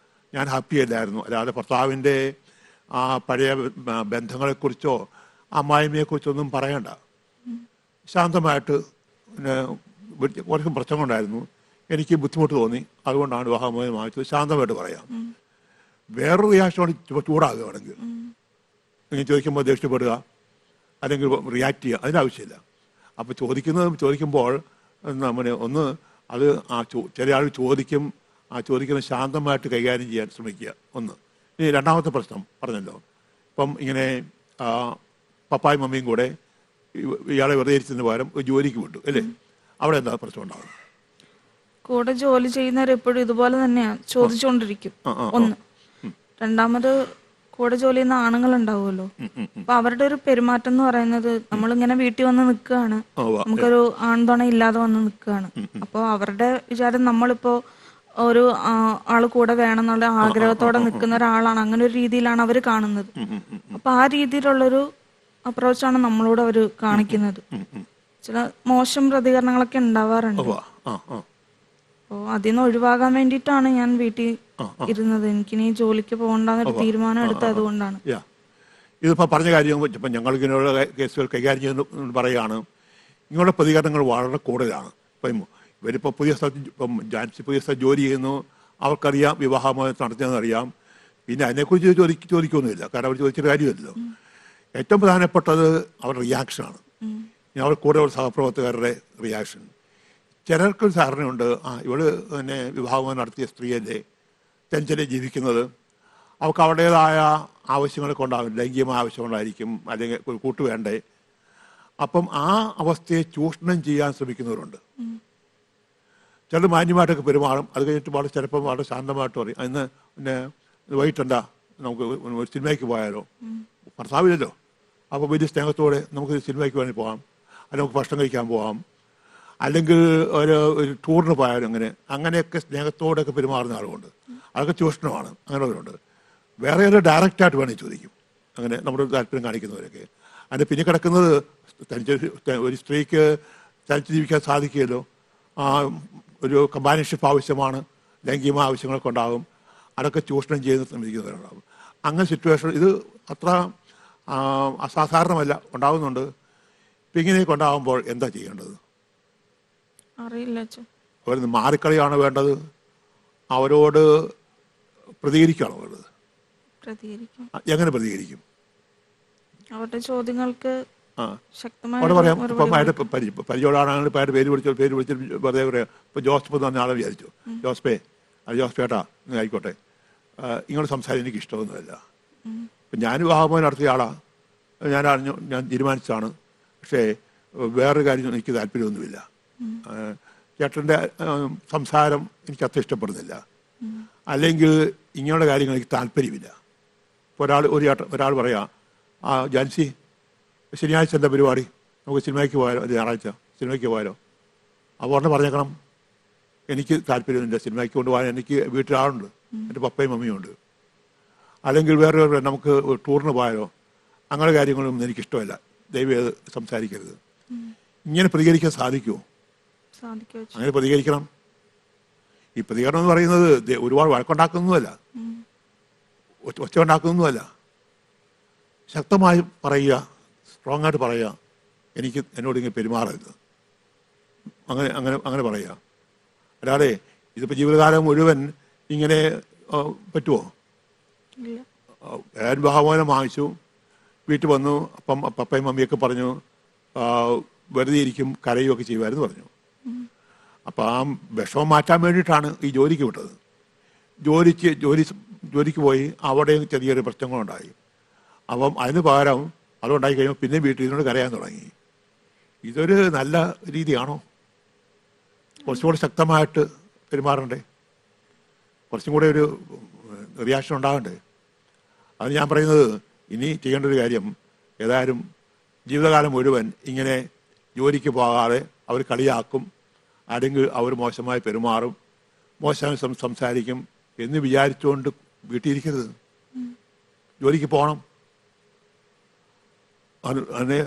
ഞാൻ ഹാപ്പി അല്ലായിരുന്നു, അല്ലാതെ ഭർത്താവിൻ്റെ പഴയ ബന്ധങ്ങളെക്കുറിച്ചോ അമ്മായിമ്മയെക്കുറിച്ചോ ഒന്നും പറയണ്ട. ശാന്തമായിട്ട് പിന്നെ കുറച്ച് പ്രശ്നങ്ങളുണ്ടായിരുന്നു, എനിക്ക് ബുദ്ധിമുട്ട് തോന്നി, അതുകൊണ്ടാണ് വിവാഹമോചനം വാങ്ങിച്ചത്, ശാന്തമായിട്ട് പറയാം. വേറൊരു റിയാക്ഷനോട് ചൂടാകുകയാണെങ്കിൽ, ഇങ്ങനെ ചോദിക്കുമ്പോൾ ദേഷ്യപ്പെടുക അല്ലെങ്കിൽ റിയാക്ട് ചെയ്യുക, അതിനാവശ്യമില്ല. അപ്പോൾ ചോദിക്കുമ്പോൾ ഒന്ന് അത് ചില ആൾ ചോദിക്കും, ചോദിക്കുന്നത് ശാന്തമായിട്ട് കൈകാര്യം ചെയ്യാൻ ശ്രമിക്കുക. ഒന്ന്. ഇനി രണ്ടാമത്തെ പ്രശ്നം പറഞ്ഞല്ലോ, ഇപ്പം ഇങ്ങനെ പപ്പായും മമ്മിയും കൂടെ ഇയാളെ വെറുതെ ഇരിച്ചതിന് പകരം ജോലിക്ക് വിട്ടു അല്ലേ, അവിടെ എന്താ പ്രശ്നം ഉണ്ടാവും? കൂടെ ജോലി ചെയ്യുന്നവർ എപ്പോഴും ഇതുപോലെ തന്നെയാ ചോദിച്ചുകൊണ്ടിരിക്കും. ഒന്ന്. രണ്ടാമത് കൂടെ ജോലി ചെയ്യുന്ന ആണുങ്ങൾ ഉണ്ടാവുമല്ലോ, അപ്പൊ അവരുടെ ഒരു പെരുമാറ്റം എന്ന് പറയുന്നത്, നമ്മളിങ്ങനെ വീട്ടിൽ വന്ന് നിൽക്കുകയാണ്, നമുക്കൊരു ആൺതുണ ഇല്ലാതെ വന്ന് നിൽക്കുകയാണ്. അപ്പൊ അവരുടെ വിചാരം നമ്മളിപ്പോ ഒരു ആള് കൂടെ വേണം എന്നുള്ള ആഗ്രഹത്തോടെ നിൽക്കുന്ന ഒരാളാണ്, അങ്ങനെ ഒരു രീതിയിലാണ് അവർ കാണുന്നത്. അപ്പൊ ആ രീതിയിലുള്ളൊരു അപ്രോച്ചാണ് നമ്മളോട് അവർ കാണിക്കുന്നത്. ചില മോശം പ്രതികരണങ്ങളൊക്കെ ഉണ്ടാവാറുണ്ട്. അപ്പോ അതിന്ന് ഒഴിവാകാൻ വേണ്ടിയിട്ടാണ് ഞാൻ വീട്ടിൽ ഇരുന്നത്. എനിക്കിനി ജോലിക്ക് പോകണ്ടെന്നൊരു തീരുമാനം എടുത്തത് അതുകൊണ്ടാണ്. ഇതിപ്പോൾ പറഞ്ഞ കാര്യം ഇപ്പം ഞങ്ങൾ ഇങ്ങനെയുള്ള കേസുകൾ കൈകാര്യം ചെയ്യുന്ന പറയുകയാണ്, ഇങ്ങനെയുള്ള പ്രതികരണങ്ങൾ വളരെ കൂടുതലാണ്. ഇപ്പം ഇവരിപ്പോൾ പുതിയ സ്ഥലത്ത്, ഇപ്പം ജാൻസി പുതിയ സ്ഥലത്ത് ജോലി ചെയ്യുന്നു, അവർക്കറിയാം വിവാഹമോചനം നടത്തിയതെന്നറിയാം, പിന്നെ അതിനെക്കുറിച്ച് ചോദിക്കൊന്നുമില്ല, കാരണം അവർ ചോദിച്ചൊരു കാര്യമല്ലല്ലോ. ഏറ്റവും പ്രധാനപ്പെട്ടത് അവരുടെ റിയാക്ഷനാണ്, അവർ കൂടെ ഒരു സഹപ്രവർത്തകരുടെ റിയാക്ഷൻ. ചിലർക്കൊരു ധാരണയുണ്ട്, ഇവള് പിന്നെ വിവാഹം നടത്തിയ സ്ത്രീയല്ലേ, ടെൻഷനിൽ ജീവിക്കുന്നത്, അവർക്ക് അവരുടേതായ ആവശ്യങ്ങളൊക്കെ ഉണ്ടാകും, ലൈംഗികമായ ആവശ്യങ്ങളായിരിക്കും, അല്ലെങ്കിൽ ഒരു കൂട്ട് വേണ്ടേ. അപ്പം ആ അവസ്ഥയെ ചൂഷണം ചെയ്യാൻ ശ്രമിക്കുന്നവരുണ്ട്. ചിലർ മാന്യമായിട്ടൊക്കെ പെരുമാറും, അത് കഴിഞ്ഞിട്ട് ചിലപ്പം വളരെ ശാന്തമായിട്ട് പറയും, ഇന്ന് പിന്നെ വൈകിട്ടെന്താ നമുക്ക് ഒരു സിനിമയ്ക്ക് പോയാലോ, ഭർത്താവില്ലല്ലോ, അപ്പോൾ വലിയ സ്നേഹത്തോടെ നമുക്ക് സിനിമയ്ക്ക് വേണ്ടി പോകാം, അല്ലെങ്കിൽ നമുക്ക് ഭക്ഷണം കഴിക്കാൻ പോകാം, അല്ലെങ്കിൽ ഒരു ടൂറിന് പോയാലും അങ്ങനെയൊക്കെ സ്നേഹത്തോടെയൊക്കെ പെരുമാറുന്ന ആളുകളുണ്ട്. അതൊക്കെ ചൂഷണമാണ്. അങ്ങനെയുള്ളവരുണ്ട്. വേറെ ഡയറക്റ്റായിട്ട് വേണമെങ്കിൽ ചോദിക്കും, അങ്ങനെ നമ്മുടെ താല്പര്യം കാണിക്കുന്നവരൊക്കെ. അതിൻ്റെ പിന്നെ കിടക്കുന്നത് ഒരു സ്ത്രീക്ക് തനിച്ച് ജീവിക്കാൻ സാധിക്കുകയല്ലോ, ഒരു കമ്പാനിയൻഷിപ്പ് ആവശ്യമാണ്, ലൈംഗിക ആവശ്യങ്ങളൊക്കെ ഉണ്ടാകും, അതൊക്കെ ചൂഷണം ചെയ്ത് ശ്രമിക്കുന്നവരുണ്ടാകും. അങ്ങനെ സിറ്റുവേഷൻ ഇത് അത്ര അസാധാരണമല്ല, ഉണ്ടാകുന്നുണ്ട്. ഇപ്പം ഇങ്ങനെയൊക്കെ ഉണ്ടാകുമ്പോൾ എന്താ ചെയ്യേണ്ടത്? അറിയില്ല അച്ഛൻ. അവർ മാറിക്കളിയാണ് വേണ്ടത്, അവരോട് പ്രതികരിക്കുകയാണോ വേണ്ടത്? പ്രതികരിക്കും. എങ്ങനെ പ്രതികരിക്കും? അവരുടെ ചോദ്യങ്ങൾക്ക് ശക്തമായ അവിടെ പറയാം. ഇപ്പം അയാളുടെ പരിചയമാണെങ്കിൽ ഇപ്പം അയാളുടെ പേര് വിളിച്ച് വെറുതെ പറയാം. ഇപ്പം ജോസഫ് എന്ന് പറഞ്ഞ ആളെ വിചാരിച്ചു, ജോസഫേ ജോസഫേട്ടാ നിങ്ങൾ ആയിക്കോട്ടെ, ഇങ്ങോട്ട് സംസാരം എനിക്ക് ഇഷ്ടമൊന്നുമല്ല. ഇപ്പം ഞാൻ വിവാഹമോചനം നടത്തിയ ആളാണ്, ഞാൻ തീരുമാനിച്ചതാണ്, പക്ഷേ വേറൊരു കാര്യം എനിക്ക് താല്പര്യമൊന്നുമില്ല. ചേട്ടൻ്റെ സംസാരം എനിക്ക് അത്ര ഇഷ്ടപ്പെടുന്നില്ല, അല്ലെങ്കിൽ ഇങ്ങനെയുള്ള കാര്യങ്ങൾ എനിക്ക് താല്പര്യമില്ല. ഇപ്പോൾ ഒരാൾ പറയാം, ജാൻസി ശനിയാഴ്ച എന്താ പരിപാടി, നമുക്ക് സിനിമയ്ക്ക് പോയാലോ, അത് ഞായറാഴ്ച സിനിമയ്ക്ക് പോയാലോ? അപ്പോൾ ഉടനെ പറഞ്ഞേക്കണം, എനിക്ക് താല്പര്യമൊന്നുമില്ല സിനിമയ്ക്ക് കൊണ്ടുപോകാൻ, എനിക്ക് വീട്ടിലാളുണ്ട്, എൻ്റെ പപ്പയും മമ്മിയും ഉണ്ട്. അല്ലെങ്കിൽ വേറെ നമുക്ക് ടൂറിന് പോയാലോ, അങ്ങനെ കാര്യങ്ങളൊന്നും എനിക്കിഷ്ടമല്ല, ദയവേത് സംസാരിക്കരുത്. ഇങ്ങനെ പ്രതികരിക്കാൻ സാധിക്കുമോ? അങ്ങനെ പ്രതികരിക്കണം. ഈ പ്രതികരണം എന്ന് പറയുന്നത് ഒരുപാട് വഴക്കുണ്ടാക്കുന്നതുമല്ല, ഒച്ച ഉണ്ടാക്കുന്നതുമല്ല. ശക്തമായി പറയുക, സ്ട്രോങ് ആയിട്ട് പറയുക, എന്നോട് ഇങ്ങനെ പെരുമാറരുത്, അങ്ങനെ അങ്ങനെ അങ്ങനെ പറയുക. അല്ലാതെ ഇതിപ്പോൾ ജീവിതകാലം മുഴുവൻ ഇങ്ങനെ പറ്റുമോ? ഞാൻ വിവാഹമോചനം വാങ്ങിച്ചു, വീട്ടിൽ വന്നു, അപ്പം പപ്പയും മമ്മിയൊക്കെ പറഞ്ഞു വെറുതെ ഇരിക്കും, കരയുമൊക്കെ ചെയ്യുമായിരുന്നു പറഞ്ഞു. അപ്പം ആ വിഷമം മാറ്റാൻ വേണ്ടിയിട്ടാണ് ഈ ജോലിക്ക് വിട്ടത്. ജോലിക്ക് പോയി അവിടെയും ചെറിയൊരു പ്രശ്നങ്ങളുണ്ടായി. അപ്പം അതിന് പകരം അതുണ്ടായി കഴിയുമ്പോൾ പിന്നെ വീട്ടിൽ നിന്നോട് കരയാൻ തുടങ്ങി. ഇതൊരു നല്ല രീതിയാണോ? കുറച്ചും കൂടെ ശക്തമായിട്ട് പെരുമാറണ്ടേ, കുറച്ചും കൂടെ ഒരു റിയാക്ഷൻ ഉണ്ടാകണ്ടേ? അത് ഞാൻ പറയുന്നത്, ഇനി ചെയ്യേണ്ട ഒരു കാര്യം, ഏതായാലും ജീവിതകാലം മുഴുവൻ ഇങ്ങനെ ജോലിക്ക് പോകാതെ അവർ കളിയാക്കും, അല്ലെങ്കിൽ അവർ മോശമായി പെരുമാറും, മോശമായി സംസാരിക്കും എന്ന് വിചാരിച്ചുകൊണ്ട് വീട്ടിലിരിക്കരുത്, ജോലിക്ക് പോകണം. അതിനെ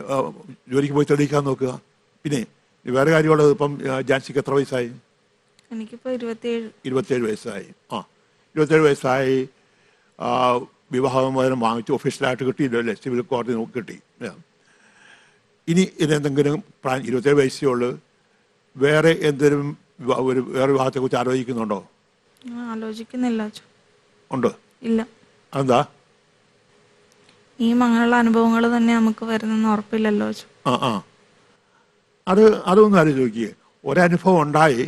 ജോലിക്ക് പോയി തെളിയിക്കാൻ നോക്കുക. പിന്നെ വേറെ കാര്യമുള്ളത്, ഇപ്പം ജാൻസിക്ക് എത്ര വയസ്സായി? എനിക്കിപ്പോൾ 27 വയസ്സായി. 27 വയസ്സായി, വിവാഹമോചനം വാങ്ങിച്ചു, ഒഫീഷ്യലായിട്ട് കിട്ടിയില്ലോ അല്ലേ, സിവിൽ കോടതി കിട്ടി. ഇനി ഇതെന്തെങ്കിലും 27 വയസ്സേ ഉള്ളൂ, വേറെ എന്തെങ്കിലും വേറെ വിവാഹത്തെക്കുറിച്ച് ആലോചിക്കുന്നുണ്ടോ? ആലോചിക്കുന്നില്ല. ഉണ്ടോ? ഇല്ല. അതെന്താ? ഈ അങ്ങനെയുള്ള അനുഭവങ്ങൾ തന്നെ നമുക്ക് വരുന്നെന്ന് ഉറപ്പില്ലല്ലോ. അതൊന്നും ആലോചിക്കുക. ഒരനുഭവം ഉണ്ടായി,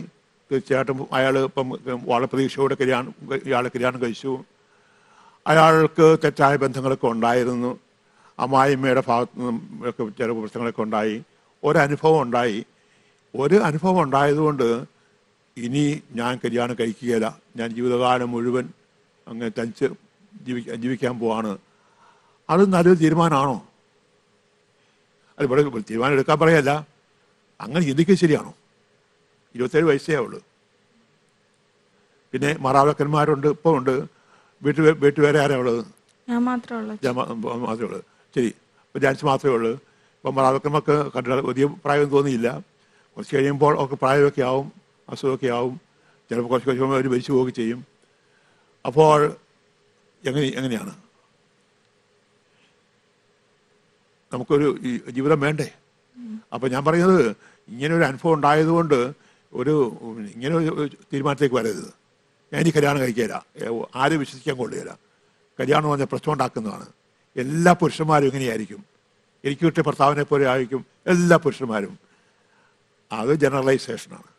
തീർച്ചയായിട്ടും അയാൾ ഇപ്പം വളരെ പ്രതീക്ഷയോടെ ഇയാളെ കല്യാണം കഴിച്ചു, അയാൾക്ക് തെറ്റായ ബന്ധങ്ങളൊക്കെ ഉണ്ടായിരുന്നു, അമ്മായിമ്മയുടെ ഭാഗത്തു നിന്നും ഒക്കെ ചില പ്രശ്നങ്ങളൊക്കെ ഉണ്ടായി, ഒരനുഭവം ഉണ്ടായതുകൊണ്ട് ഇനി ഞാൻ കല്യാണം കഴിക്കുകയില്ല, ഞാൻ ജീവിതകാലം മുഴുവൻ അങ്ങനെ തനിച്ച് ജീവിക്കാൻ പോവാണ്. അത് നല്ലൊരു തീരുമാനമാണോ? അത് ഇവിടെ തീരുമാനം എടുക്കാൻ പറയല്ല, അങ്ങനെ ചിന്തിക്കുക ശരിയാണോ? 27 വയസ്സേ ഉള്ളൂ. പിന്നെ മാതാപിതാക്കന്മാരുണ്ട്, ഇപ്പോൾ ഉണ്ട്, വീട്ടിൽ വേറെ ആരാ ഉള്ളത്? ഞാൻ മാത്രമേ ഉള്ളൂ. ശരി, ഇപ്പോൾ ജാൻസ് മാത്രമേ ഉള്ളൂ. ഇപ്പം മാതാപിതാക്കന്മാർക്ക് കണ്ടിട്ട് വലിയ പ്രായം തോന്നിയില്ല, കുറച്ച് കഴിയുമ്പോൾ അവർക്ക് പ്രായമൊക്കെ ആവും, അസുഖമൊക്കെ ആവും, ചിലപ്പോൾ കുറച്ച് കഴിയുമ്പോൾ അവർ മരിച്ചു പോവുകയൊക്കെ ചെയ്യും. അപ്പോൾ എങ്ങനെയാണ് നമുക്കൊരു ജീവിതം വേണ്ടേ? അപ്പം ഞാൻ പറയുന്നത്, ഇങ്ങനെ ഒരു അനുഭവം ഉണ്ടായതുകൊണ്ട് ഇങ്ങനെ ഒരു തീരുമാനത്തേക്ക് വരരുത്. ഞാൻ ഇനി കല്യാണം കഴിക്കില്ല, ആരും വിശ്വസിക്കാൻ കൊള്ളുകയില്ല, കല്യാണം പറഞ്ഞാൽ പ്രശ്നം ഉണ്ടാക്കുന്നതാണ്. എല്ലാ പുരുഷന്മാരും ഇങ്ങനെയായിരിക്കും, എനിക്ക് കിട്ടിയ ഭർത്താവിനെ പോലെ ആയിരിക്കും എല്ലാ പുരുഷന്മാരും. അത് ജനറലൈസേഷനാണ്.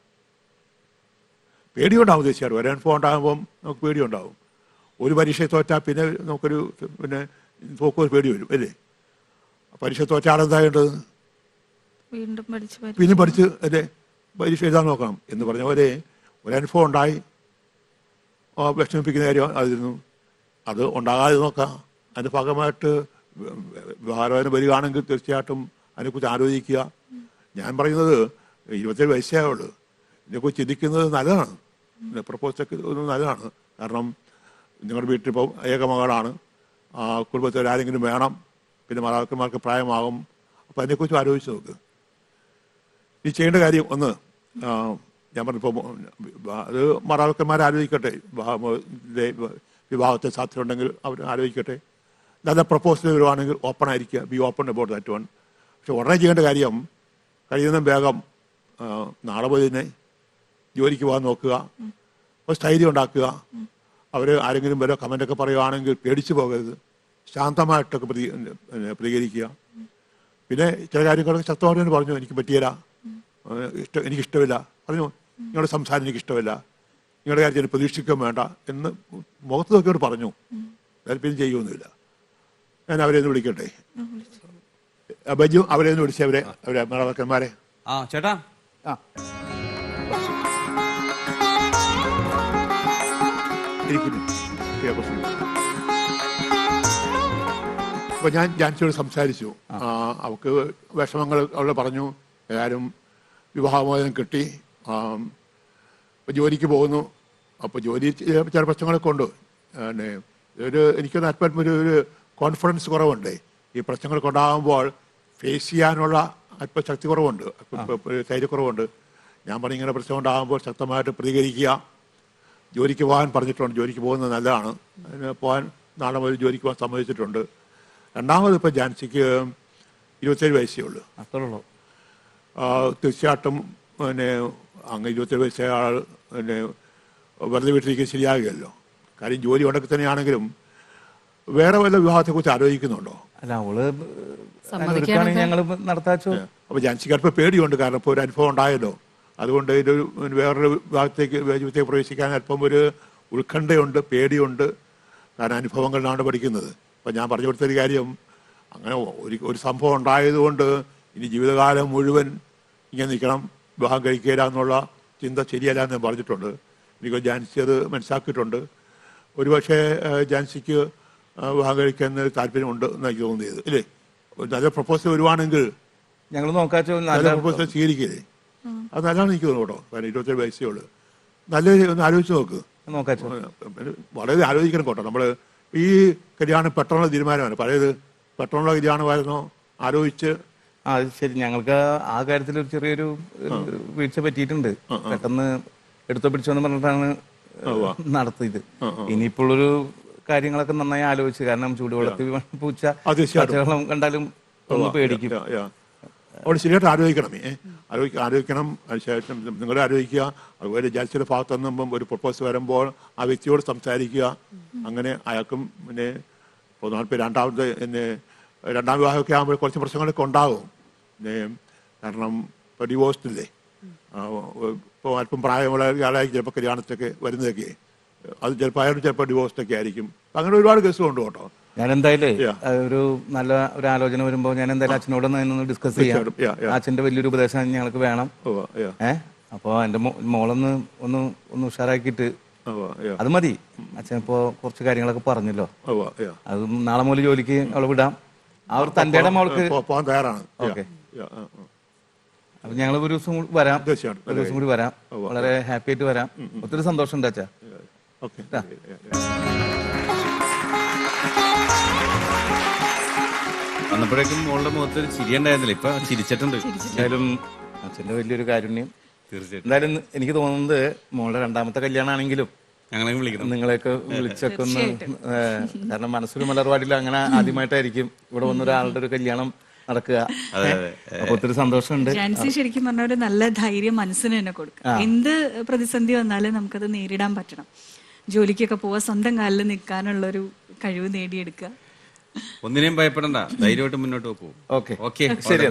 പേടിയുണ്ടാവും, തീർച്ചയായിട്ടും ഒരനുഭവം ഉണ്ടാകുമ്പം നമുക്ക് പേടിയുണ്ടാവും. ഒരു പരീക്ഷയെ തോറ്റാൽ പിന്നെ നമുക്കൊരു തോക്കൊരു പേടി വരും അല്ലേ? പരീക്ഷ തോറ്റാളെന്താകേണ്ടത്? പിന്നെ പഠിച്ച് അല്ലേ പരീക്ഷ എഴുതാൻ നോക്കണം എന്ന് പറഞ്ഞ പോലെ ഒരനുഭവം ഉണ്ടായി, വിഷമിപ്പിക്കുന്ന കാര്യം ആയിരുന്നു, അത് ഉണ്ടാകാതെ നോക്കാം. അതിൻ്റെ ഭാഗമായിട്ട് വ്യവഹാരം വരികയാണെങ്കിൽ തീർച്ചയായിട്ടും അതിനെക്കുറിച്ച് ആലോചിക്കുക. ഞാൻ പറയുന്നത് 27 വയസ്സേ ഉള്ളൂ, ഇതിനെക്കുറിച്ച് ചിന്തിക്കുന്നത് നല്ലതാണ്, പ്രപ്പോസൊക്കെ നല്ലതാണ്. കാരണം നിങ്ങളുടെ വീട്ടിലിപ്പോൾ ഏക മകളാണ്, കുടുംബത്തിൽ ആരെങ്കിലും വേണം, പിന്നെ മാതാപിതാക്കന്മാർക്ക് പ്രായമാകും. അപ്പം അതിനെക്കുറിച്ച് ആലോചിച്ച് നോക്ക്. ഈ ചെയ്യേണ്ട കാര്യം ഒന്ന്, ഞാൻ പറഞ്ഞപ്പോൾ അത് മാതാപിതാക്കന്മാരെ ആലോചിക്കട്ടെ, വിവാഹത്തെ സാധ്യത ഉണ്ടെങ്കിൽ അവർ ആലോചിക്കട്ടെ. നല്ല പ്രപ്പോസൽ വരുവാണെങ്കിൽ ഓപ്പൺ ആയിരിക്കുക, B open about that one. പക്ഷെ ഉടനെ ചെയ്യേണ്ട കാര്യം കഴിയുന്ന വേഗം നാളെ പോയി തന്നെ ജോലിക്ക് പോകാൻ നോക്കുക, ഒരു സ്ഥൈര്യം ഉണ്ടാക്കുക. അവർ ആരെങ്കിലും വല്ല കമൻ്റൊക്കെ പറയുകയാണെങ്കിൽ പേടിച്ചു പോകരുത്, ശാന്തമായിട്ടൊക്കെ പ്രതികരിക്കുക. പിന്നെ ചില കാര്യങ്ങളൊക്കെ ശക്തമായിട്ട് തന്നെ പറഞ്ഞു, എനിക്ക് പറ്റിയല്ല, എനിക്കിഷ്ടമില്ല, പറഞ്ഞു നിങ്ങളുടെ സംസാരം എനിക്കിഷ്ടമില്ല, നിങ്ങളുടെ കാര്യത്തിൽ പ്രതീക്ഷിക്കാൻ വേണ്ട എന്ന് മുഖത്ത് നോക്കിയോട് പറഞ്ഞു. പിന്നെ ചെയ്യുമൊന്നുമില്ല. ഞാൻ അവരെ ഒന്ന് വിളിക്കട്ടെ, ബജു അവരെ ഒന്ന് വിളിച്ച് അവരെ മാതാപിതാക്കന്മാരെ. ചേട്ടാ അപ്പൊ ഞാൻ ജാൻസിയോട് സംസാരിച്ചു. അവൾക്ക് വിഷമങ്ങൾ അവളെ പറഞ്ഞു. എല്ലാവരും വിവാഹമോചനം കിട്ടി, ജോലിക്ക് പോകുന്നു. അപ്പോൾ ജോലി ചില പ്രശ്നങ്ങളൊക്കെ ഉണ്ട്. എനിക്കൊന്ന് അല്പം ഒരു കോൺഫിഡൻസ് കുറവുണ്ട്. ഈ പ്രശ്നങ്ങളൊക്കെ ഉണ്ടാകുമ്പോൾ ഫേസ് ചെയ്യാനുള്ള അല്പം ശക്തി കുറവുണ്ട്, ധൈര്യക്കുറവുണ്ട്. ഞാൻ പറഞ്ഞ ഇങ്ങനെ പ്രശ്നം ഉണ്ടാകുമ്പോൾ ശക്തമായിട്ട് പ്രതികരിക്കുക. ജോലിക്ക് പോകാൻ പറഞ്ഞിട്ടുണ്ട്, ജോലിക്ക് പോകുന്നത് നല്ലതാണ്. അതിന് പോകാൻ നാളെ മുതൽ ജോലിക്ക് പോകാൻ സമ്മതിച്ചിട്ടുണ്ട്. രണ്ടാമത് ഇപ്പം ജാൻസിക്ക് 27 വയസ്സേ ഉള്ളൂ. അത്രയുള്ളൂ. തീർച്ചയായിട്ടും പിന്നെ അങ്ങ് 27 വയസ്സായ ആൾ പിന്നെ വെറുതെ വീട്ടിലേക്ക് ശരിയാകുകയല്ലോ. കാര്യം ജോലി ഉടക്കി തന്നെയാണെങ്കിലും വേറെ വല്ല വിവാഹത്തെക്കുറിച്ച് ആലോചിക്കുന്നുണ്ടോ? അല്ല, അവള് ഞങ്ങൾ നടത്താച്ചോ. അപ്പോൾ ജാൻസിക്ക് അല്പം പേടിയുണ്ട്, കാരണം ഇപ്പോൾ ഒരു അനുഭവം ഉണ്ടായല്ലോ. അതുകൊണ്ട് ഇതൊരു വേറൊരു വിഭാഗത്തേക്ക് ജീവിതത്തേക്ക് പ്രവേശിക്കാൻ അല്പം ഒരു ഉത്കണ്ഠയുണ്ട്, പേടിയുണ്ട്. കാരണം അനുഭവങ്ങളിലാണ് പഠിക്കുന്നത്. അപ്പം ഞാൻ പറഞ്ഞു കൊടുത്തൊരു കാര്യം, അങ്ങനെ ഒരു സംഭവം ഉണ്ടായതുകൊണ്ട് ഇനി ജീവിതകാലം മുഴുവൻ ഇങ്ങനെ നിൽക്കണം, വിവാഹം കഴിക്കില്ല എന്നുള്ള ചിന്ത ശരിയല്ല എന്ന് ഞാൻ പറഞ്ഞിട്ടുണ്ട്. എനിക്ക് ജാൻസി അത് മനസ്സിലാക്കിയിട്ടുണ്ട്. ഒരുപക്ഷെ ജാൻസിക്ക് വിവാഹം കഴിക്കാൻ താല്പര്യമുണ്ട് എന്ന് എനിക്ക് തോന്നിയത് ഇല്ലേ. നല്ല പ്രപ്പോസൽ വരുവാണെങ്കിൽ ഞങ്ങൾ നോക്കാച്ചോ, നല്ല പ്രപ്പോസൽ സ്വീകരിക്കില്ലേ? അത് നല്ലതാണ് എനിക്ക് തോന്നുന്നു കേട്ടോ. കാരണം 27 വയസ്സേ ഉള്ളൂ. നല്ല ഒന്ന് ആലോചിച്ച് നോക്ക്. നോക്കാച്ചോ, വളരെ ആലോചിക്കണം കേട്ടോ. നമ്മൾ ഈ കല്യാണം പെട്ടെന്നുള്ള തീരുമാനമാണ്. പഴയത് പെട്ടെന്നുള്ള കല്യാണമായിരുന്നോ? ആലോചിച്ച്. ശരി, ഞങ്ങൾക്ക് ആ കാര്യത്തിൽ ഒരു ചെറിയൊരു വീഴ്ച പറ്റിയിട്ടുണ്ട്. പെട്ടെന്ന് എടുത്തോ പിടിച്ചോന്ന് പറഞ്ഞിട്ടാണ് നടത്തിയത്. ഇനിയിപ്പോഴൊരു കാര്യങ്ങളൊക്കെ നന്നായി ആലോചിച്ച്, കാരണം ചൂടുവെള്ളത്തിൽ പൂച്ച പച്ചവെള്ളം കണ്ടാലും ഒന്ന് പേടിക്കും. അവിടെ ശരിയായിട്ട് ആലോചിക്കണം. ആലോചിക്കണം. അതിനുശേഷം നിങ്ങൾ ആലോചിക്കുക. അതുപോലെ ജാൻസിയുടെ ഭാഗത്ത് നിന്നും ഒരു പ്രപ്പോസൽ വരുമ്പോൾ ആ വ്യക്തിയോട് സംസാരിക്കുക. അങ്ങനെ അയാൾക്കും പിന്നെ ഇപ്പോൾ നാട്ടിൽ രണ്ടാം വിവാഹമൊക്കെ ആകുമ്പോൾ കുറച്ച് പ്രശ്നങ്ങളൊക്കെ ഉണ്ടാകും. പിന്നെ കാരണം ഇപ്പോൾ ഡിവോഴ്സില്ലേ, ഇപ്പോൾ അല്പം പ്രായമുള്ള ആളായി ചിലപ്പോൾ കല്യാണത്തൊക്കെ വരുന്നതൊക്കെ അത് ചിലപ്പോൾ അയാളും ചിലപ്പോൾ ഡിവോഴ്സൊക്കെ ആയിരിക്കും. അങ്ങനെ ഒരുപാട് കേസുകളുണ്ട് കേട്ടോ. ഞാൻ എന്തായാലും ഒരു നല്ല ഒരു ആലോചന വരുമ്പോൾ ഞാൻ എന്തായാലും അച്ഛനോട് ഒന്ന് ഡിസ്കസ് ചെയ്യാം. അച്ഛന്റെ വലിയൊരു ഉപദേശം ഞങ്ങൾക്ക് വേണം. അപ്പൊ എന്റെ മോളൊന്ന് ഒന്ന് ഉഷാറാക്കിയിട്ട് അത് മതി. അച്ഛൻ ഇപ്പോ കുറച്ച് കാര്യങ്ങളൊക്കെ പറഞ്ഞല്ലോ, അത് നാളെ മുതൽ ജോലിക്ക് അവളെ വിടാം. ആ ഒരു തന്റെ മോൾക്ക് പോകാൻ തയ്യാറാണ്. ഓക്കെ, അപ്പൊ ഞങ്ങൾ ഒരു ദിവസം വരാം, ഒരു ദിവസം കൂടി വരാം. വളരെ ഹാപ്പി ആയിട്ട് വരാം. ഒത്തിരി സന്തോഷം ഉണ്ട് അച്ഛാ. വന്നപ്പോഴേക്കും മോളുടെ മുഖത്ത് ഒരു ചിരി ഉണ്ടായിരുന്നില്ല, ഇപ്പൊ ചിരിച്ചിട്ടുണ്ട്. എന്തായാലും അച്ഛന്റെ വലിയൊരു കാരുണ്യം. തീർച്ചയായിട്ടും. എന്തായാലും എനിക്ക് തോന്നുന്നത് മോളുടെ രണ്ടാമത്തെ കല്യാണമാണെങ്കിലും ഞങ്ങളെ വിളിക്കണം, നിങ്ങളെയൊക്കെ വിളിച്ചൊക്കെ ഒന്ന്, കാരണം മനസ്സൊരു മലർവാടിയിൽ അങ്ങനെ ആദ്യമായിട്ടായിരിക്കും ഇവിടെ വന്നൊരാളുടെ ഒരു കല്യാണം നടക്കുക. അപ്പൊ ഒത്തിരി സന്തോഷമുണ്ട്. ജാൻസി ശരിക്കും പറഞ്ഞ ഒരു നല്ല ധൈര്യം മനസ്സിന് തന്നെ കൊടുക്കുക. എന്ത് പ്രതിസന്ധി വന്നാലും നമുക്കത് നേരിടാൻ പറ്റണം. ജോലിക്കൊക്കെ പോവാ, സ്വന്തം കാലിൽ നിൽക്കാനുള്ളൊരു കഴിവ് നേടിയെടുക്കുക. ഒന്നിനെയും ഭയപ്പെടണ്ട, ധൈര്യമായിട്ട് മുന്നോട്ട് പോകും. ഓക്കെ, ശരി.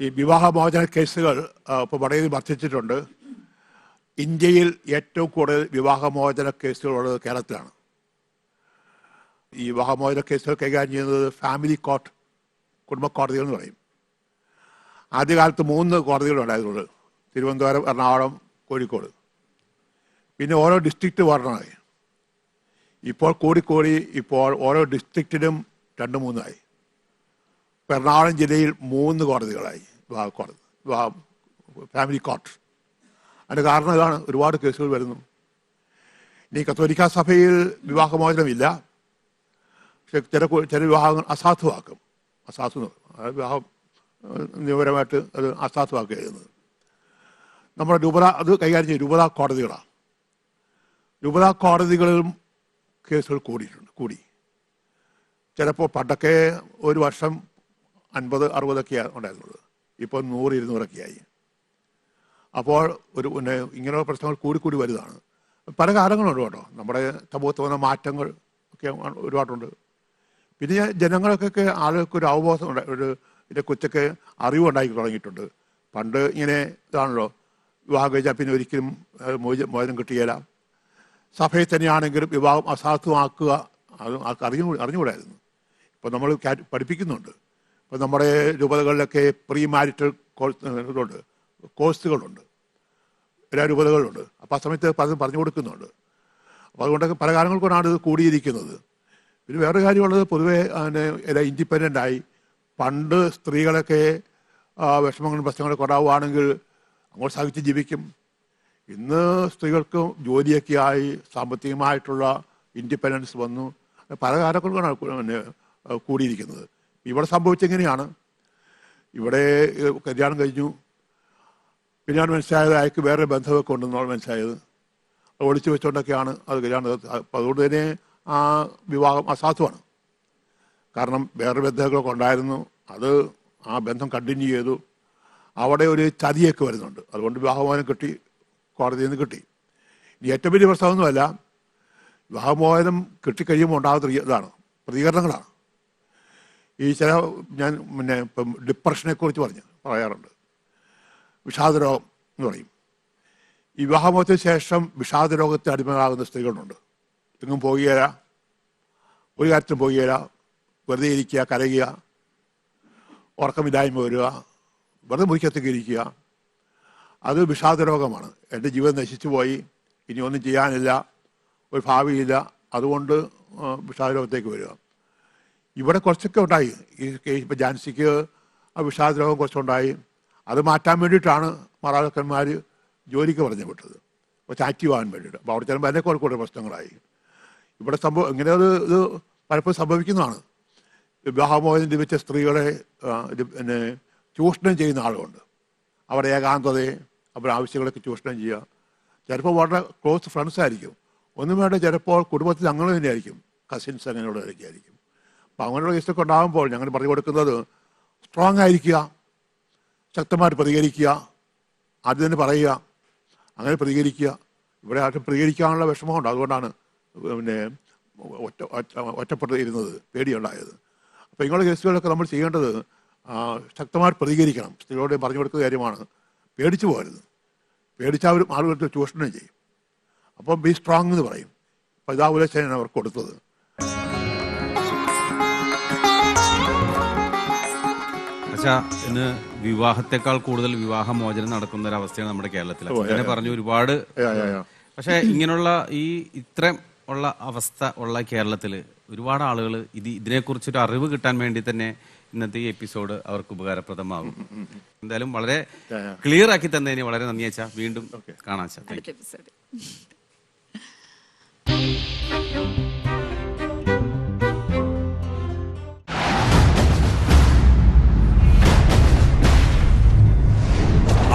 ഈ വിവാഹമോചന കേസുകൾ ഇപ്പോൾ വളരെ വർദ്ധിച്ചിട്ടുണ്ട്. ഇന്ത്യയിൽ ഏറ്റവും കൂടുതൽ വിവാഹമോചന കേസുകളുള്ളത് കേരളത്തിലാണ്. ഈ വിവാഹമോചന കേസുകൾ കൈകാര്യം ചെയ്യുന്നത് ഫാമിലി കോർട്ട്, കുടുംബ കോടതികൾ എന്ന് പറയും. ആദ്യകാലത്ത് 3 കോടതികളുണ്ടായിരുന്നുള്ളൂ: തിരുവനന്തപുരം, എറണാകുളം, കോഴിക്കോട്. പിന്നെ ഓരോ ഡിസ്ട്രിക്റ്റ് വരണമായി. ഇപ്പോൾ കൂടിക്കൂടി ഇപ്പോൾ ഓരോ ഡിസ്ട്രിക്റ്റിലും 2-3 ആയി. ഇപ്പോൾ എറണാകുളം ജില്ലയിൽ 3 കോടതികളായി, ഫാമിലി കോർട്ട്. അതിൻ്റെ കാരണം ഇതാണ്, ഒരുപാട് കേസുകൾ വരുന്നു. ഇനി കത്തോലിക്ക സഭയിൽ വിവാഹമോചനമില്ല. പക്ഷെ ചില വിവാഹങ്ങൾ അസാധുവാക്കും. വിവാഹം നിയമപരമായിട്ട് അത് അസാധുവാക്കുക ചെയ്യുന്നത്. നമ്മുടെ രൂപത അത് കൈകാര്യം ചെയ്യും രൂപതാ കോടതികളാണ്. രൂപതാ കോടതികളിലും കേസുകൾ കൂടി. ചിലപ്പോൾ പണ്ടൊക്കെ ഒരു വർഷം 50-60 ഉണ്ടായിരുന്നത്. ഇപ്പോൾ 100-200 ആയി. അപ്പോൾ പിന്നെ ഇങ്ങനെയുള്ള പ്രശ്നങ്ങൾ കൂടി വരുന്നതാണ്. പല കാരണങ്ങളുണ്ട് കേട്ടോ. നമ്മുടെ സമൂഹത്തിൽ വന്ന മാറ്റങ്ങൾ ഒക്കെ ഒരുപാടുണ്ട്. പിന്നെ ജനങ്ങൾക്കൊക്കെ ആളുകൾക്ക് ഒരു അവബോധം ഇതിനെ കുറിച്ചൊക്കെ അറിവുണ്ടാക്കി തുടങ്ങിയിട്ടുണ്ട്. പണ്ട് ഇങ്ങനെ ഇതാണല്ലോ, വിവാഹം കഴിച്ചാൽ പിന്നെ ഒരിക്കലും മോചനം കിട്ടുകയില്ല. സഭയിൽ തന്നെയാണെങ്കിലും വിവാഹം അസാധുവാക്കുക അത് ആൾക്ക് അറിഞ്ഞുകൂടായിരുന്നു. ഇപ്പോൾ നമ്മൾ പഠിപ്പിക്കുന്നുണ്ട്. ഇപ്പോൾ നമ്മുടെ രൂപതകളിലൊക്കെ പ്രീ മാരിറ്റൽ കോഴ്സുകളുണ്ട്, എല്ലാ രൂപതകളിലുണ്ട്. അപ്പോൾ ആ സമയത്ത് പലതും പറഞ്ഞു കൊടുക്കുന്നുണ്ട്. അപ്പോൾ അതുകൊണ്ടൊക്കെ പല കാരണങ്ങൾ കൊണ്ടാണ് ഇത് കൂടിയിരിക്കുന്നത്. പിന്നെ വേറൊരു കാര്യമുള്ളത്, പൊതുവെ എല്ലാം ഇൻഡിപെൻഡൻ്റായി. പണ്ട് സ്ത്രീകളൊക്കെ വിഷമങ്ങളും പ്രശ്നങ്ങളൊക്കെ ഉണ്ടാവുകയാണെങ്കിൽ അങ്ങോട്ട് സഹിച്ച് ജീവിക്കും. ഇന്ന് സ്ത്രീകൾക്ക് ജോലിയൊക്കെ ആയി സാമ്പത്തികമായിട്ടുള്ള ഇൻഡിപെൻഡൻസ് വന്നു. പല കാരണങ്ങൾക്കാണ് കൂടിയിരിക്കുന്നത്. ഇവിടെ സംഭവിച്ചെങ്ങനെയാണ്, ഇവിടെ കല്യാണം കഴിഞ്ഞു, പിന്നെയാണ് മനസ്സിലായത് അയാൾക്ക് വേറെ ബന്ധമൊക്കെ ഉണ്ടെന്നാണ് മനസ്സിലായത്. ഒളിച്ചു വെച്ചുകൊണ്ടൊക്കെയാണ് അത് കല്യാണം. അതുകൊണ്ട് തന്നെ ആ വിവാഹം അസാധുവാണ്. കാരണം വേറെ ബന്ധങ്ങളൊക്കെ ഉണ്ടായിരുന്നു, അത് ആ ബന്ധം കണ്ടിന്യൂ ചെയ്തു. അവിടെ ഒരു ചതിയൊക്കെ വരുന്നുണ്ട്. അതുകൊണ്ട് വിവാഹമോചനം കിട്ടി, കോടതിയിൽ നിന്ന് കിട്ടി. ഇനി ഏറ്റവും വലിയ പ്രശ്നമൊന്നുമല്ല, വിവാഹമോചനം കിട്ടിക്കഴിയുമ്പോൾ ഉണ്ടാകുന്ന ഇതാണ് പ്രതികരണങ്ങളാണ്. ഈ ഞാൻ ഇപ്പം ഡിപ്രഷനെ കുറിച്ച് പറയാറുണ്ട്. വിഷാദരോഗം എന്ന് പറയും. ഈ വിവാഹമോചനത്തിന് ശേഷം വിഷാദരോഗത്തിന് അടിമകളാകുന്ന സ്ത്രീകളുണ്ട്. എങ്ങും പോകുകയില്ല, ഒരു കാര്യത്തിനും പോകുകയില്ല, വെറുതെ ഇരിക്കുക, കരയുക, ഉറക്കമില്ലായ്മ വരിക, വെറുതെ മുറിക്കത്തേക്ക് ഇരിക്കുക. അത് വിഷാദരോഗമാണ്. എൻ്റെ ജീവിതം നശിച്ചു പോയി, ഇനി ഒന്നും ചെയ്യാനില്ല, ഒരു ഭാവിയില്ല, അതുകൊണ്ട് വിഷാദരോഗത്തേക്ക് വരിക. ഇവിടെ കുറച്ചൊക്കെ ഉണ്ടായി. ഇപ്പം ജാൻസിക്ക് ആ വിഷാദരോഗം കുറച്ചുണ്ടായി. അത് മാറ്റാൻ വേണ്ടിയിട്ടാണ് മാതാപിതാക്കന്മാർ ജോലിക്ക് പറഞ്ഞു വിട്ടത്, കുറച്ച് ആക്റ്റീവ് ആകാൻ വേണ്ടിയിട്ട്. അപ്പോൾ അവിടെ ചെല്ലുമ്പോൾ എന്നെ കുറേ പ്രശ്നങ്ങളായി. ഇവിടെ ഇങ്ങനെ ഇത് പലപ്പോഴും സംഭവിക്കുന്നതാണ്. വിവാഹമോചനം ലഭിച്ച സ്ത്രീകളെ പിന്നെ ചൂഷണം ചെയ്യുന്ന ആളുകളുണ്ട്. അവരുടെ ഏകാന്തതയെ, അവരുടെ ആവശ്യങ്ങളൊക്കെ ചൂഷണം ചെയ്യുക. ചിലപ്പോൾ വളരെ ക്ലോസ് ഫ്രണ്ട്സ് ആയിരിക്കും, ഒന്നും വേണ്ട, ചിലപ്പോൾ കുടുംബത്തിൽ അംഗങ്ങൾ തന്നെയായിരിക്കും, കസിൻസ് അങ്ങനെയുള്ളവരൊക്കെ ആയിരിക്കും. അപ്പോൾ അങ്ങനെയുള്ള കേസൊക്കെ ഉണ്ടാകുമ്പോൾ ഞങ്ങൾ പറഞ്ഞു കൊടുക്കുന്നത് സ്ട്രോങ് ആയിരിക്കുക, ശക്തമായിട്ട് പ്രതികരിക്കുക, ആദ്യം തന്നെ പറയുക, അങ്ങനെ പ്രതികരിക്കുക. ഇവിടെ ആർക്കും പ്രതികരിക്കാനുള്ള വിഷമമുണ്ട്. അതുകൊണ്ടാണ് പിന്നെ ഒറ്റപ്പെട്ടിരുന്നത്, പേടിയുണ്ടായത്. അപ്പോൾ ഇങ്ങനെയുള്ള കേസുകളൊക്കെ നമ്മൾ ചെയ്യേണ്ടത് ശക്തമായിട്ട് പ്രതികരിക്കണം. സ്ത്രീകളോട് പറഞ്ഞു കൊടുക്കുന്ന കാര്യമാണ്, പേടിച്ചു പോകരുത്. പേടിച്ചവരും ആളുകൾക്ക് ചൂഷണം ചെയ്യും. അപ്പം ബി സ്ട്രോങ് എന്ന് പറയും. അപ്പോൾ ഇതാ ഉപദേശമാണ് അവർക്ക് കൊടുത്തത്. പക്ഷേ ഇന്ന് വിവാഹത്തെക്കാൾ കൂടുതൽ വിവാഹമോചനം നടക്കുന്ന ഒരു അവസ്ഥയാണ് നമ്മുടെ കേരളത്തിൽ. അങ്ങനെ പറഞ്ഞു ഒരുപാട്. പക്ഷെ ഇങ്ങനെയുള്ള ഇത്രയും ഉള്ള അവസ്ഥ ഉള്ള കേരളത്തിൽ ഒരുപാട് ആളുകൾ ഇതിനെക്കുറിച്ചൊരു അറിവ് കിട്ടാൻ വേണ്ടി തന്നെ ഇന്നത്തെ ഈ എപ്പിസോഡ് അവർക്ക് ഉപകാരപ്രദമാകും. എന്തായാലും വളരെ ക്ലിയർ ആക്കി തന്നതിന് വളരെ നന്ദി അച്ഛാ. വീണ്ടും കാണാം അച്ഛാ.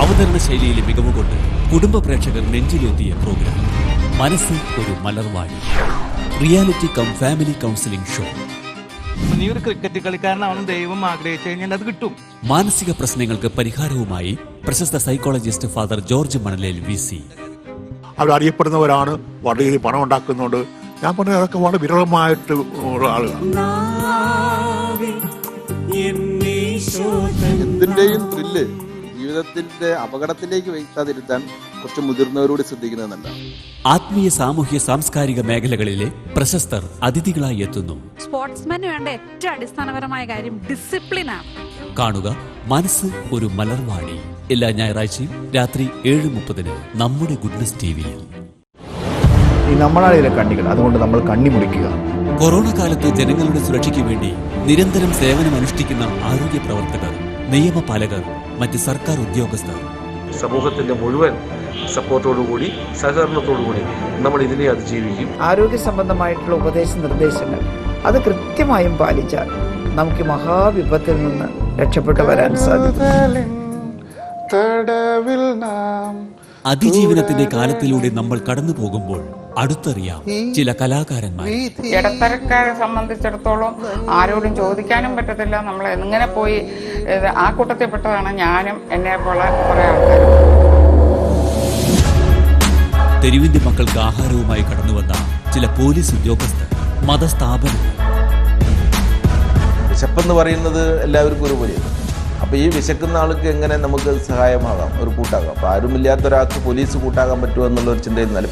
അവതരണ ശൈലിയിലെ മികവ് കൊണ്ട് കുടുംബ പ്രേക്ഷകർ നെഞ്ചിലെത്തിയ programme Manassu Oru Malarvadi, reality cum family counselling show. നീ ഒരു ക്രിക്കറ്റ് കളിക്കാരനാവണം ദൈവം ആഗ്രഹിച്ചു കഴിഞ്ഞാൽ അത് കിട്ടും. മാനസിക പ്രശ്നങ്ങൾക്ക് പരിഹാരവുമായി പ്രശസ്ത psychologist father George Manalel VC. അവർ അറിയപ്പെടുന്നവരാണ്, വളരെ പണം ഉണ്ടാക്കുന്നുണ്ട്. ഞാൻ പറഞ്ഞ അതൊക്കെ വളരെ വിരളമായിട്ട് ഉള്ള ആളുകളാണ്. എന്തിന്റെയും ത്രില്ല് ജീവിതത്തിന്റെ അപകടത്തിലേക്ക് വയ്ക്കാതിരുത്താൻ കുറച്ച് മുതിർന്നവരോട് ശ്രദ്ധിക്കുന്നത് നല്ല. ആത്മീയ സാമൂഹ്യ സാംസ്കാരിക മേഖലകളിലെ പ്രശസ്തർ അതിഥികളായി എത്തുന്നു. സ്പോർട്സ്മാന് വേണ്ട ഏറ്റവും അടിസ്ഥാനപരമായ കാര്യം ഡിസിപ്ലിനാണ്. കാണുക മനസ്സ് ഒരു മലർവാടി, എല്ലാ ഞായറാഴ്ചയും രാത്രി 7:30 നമ്മുടെ ഗുഡ്നസ് ടിവിയിൽ. നമ്മളാണ് കണ്ണികൾ, അതുകൊണ്ട് നമ്മൾ കണ്ണി മുറിക്കുക. കൊറോണ കാലത്ത് ജനങ്ങളുടെ സുരക്ഷയ്ക്ക് വേണ്ടി നിരന്തരം സേവനമനുഷ്ഠിക്കുന്ന ആരോഗ്യ പ്രവർത്തകർ, നിയമപാലകർ, മറ്റ് സർക്കാർ ഉദ്യോഗസ്ഥർ, സമൂഹത്തിന്റെ മുഴുവൻ സപ്പോർട്ടോടുകൂടി സഹകരണത്തോടുകൂടി നമ്മൾ ഇതിനെ അതിജീവിക്കും. ആരോഗ്യ സംബന്ധമായിട്ടുള്ള ഉപദേശ നിർദ്ദേശങ്ങൾ അത് കൃത്യമായും പാലിച്ചാൽ നമുക്ക് മഹാവിപത്തിൽ നിന്ന് രക്ഷപ്പെട്ടു വരാൻ സാധിക്കും. അതിജീവനത്തിന്റെ കാലത്തിലൂടെ നമ്മൾ കടന്നു പോകുമ്പോൾ അടുത്തറിയാം ചില കലാകാരന്മാർ. ഇടത്തരക്കാരെ സംബന്ധിച്ചിടത്തോളം ആരോടും ചോദിക്കാനും പറ്റത്തില്ല. നമ്മൾ എങ്ങനെ പോയി ആ കൂട്ടത്തിൽപ്പെട്ടതാണ് ഞാനും എന്നെ പോലെ കുറെ ആൾക്കാരും. തെരുവിന്റെ മക്കൾക്ക് ആഹാരവുമായി കടന്നുവന്ന ചില പോലീസ് ഉദ്യോഗസ്ഥർ, മതസ്ഥാപനങ്ങൾ. വിശപ്പെന്ന് പറയുന്നത് എല്ലാവർക്കും ഒരുപോലെയാണ്. അപ്പോൾ ഈ വിശക്കുന്ന ആൾക്ക് എങ്ങനെ നമുക്ക് സഹായമാകാം, ഒരു കൂട്ടാകാം. അപ്പോൾ ആരുമില്ലാത്ത ഒരാൾക്ക് പോലീസ് കൂട്ടാകാൻ പറ്റുമോ എന്നുള്ളൊരു ചിന്തയിരുന്നാലും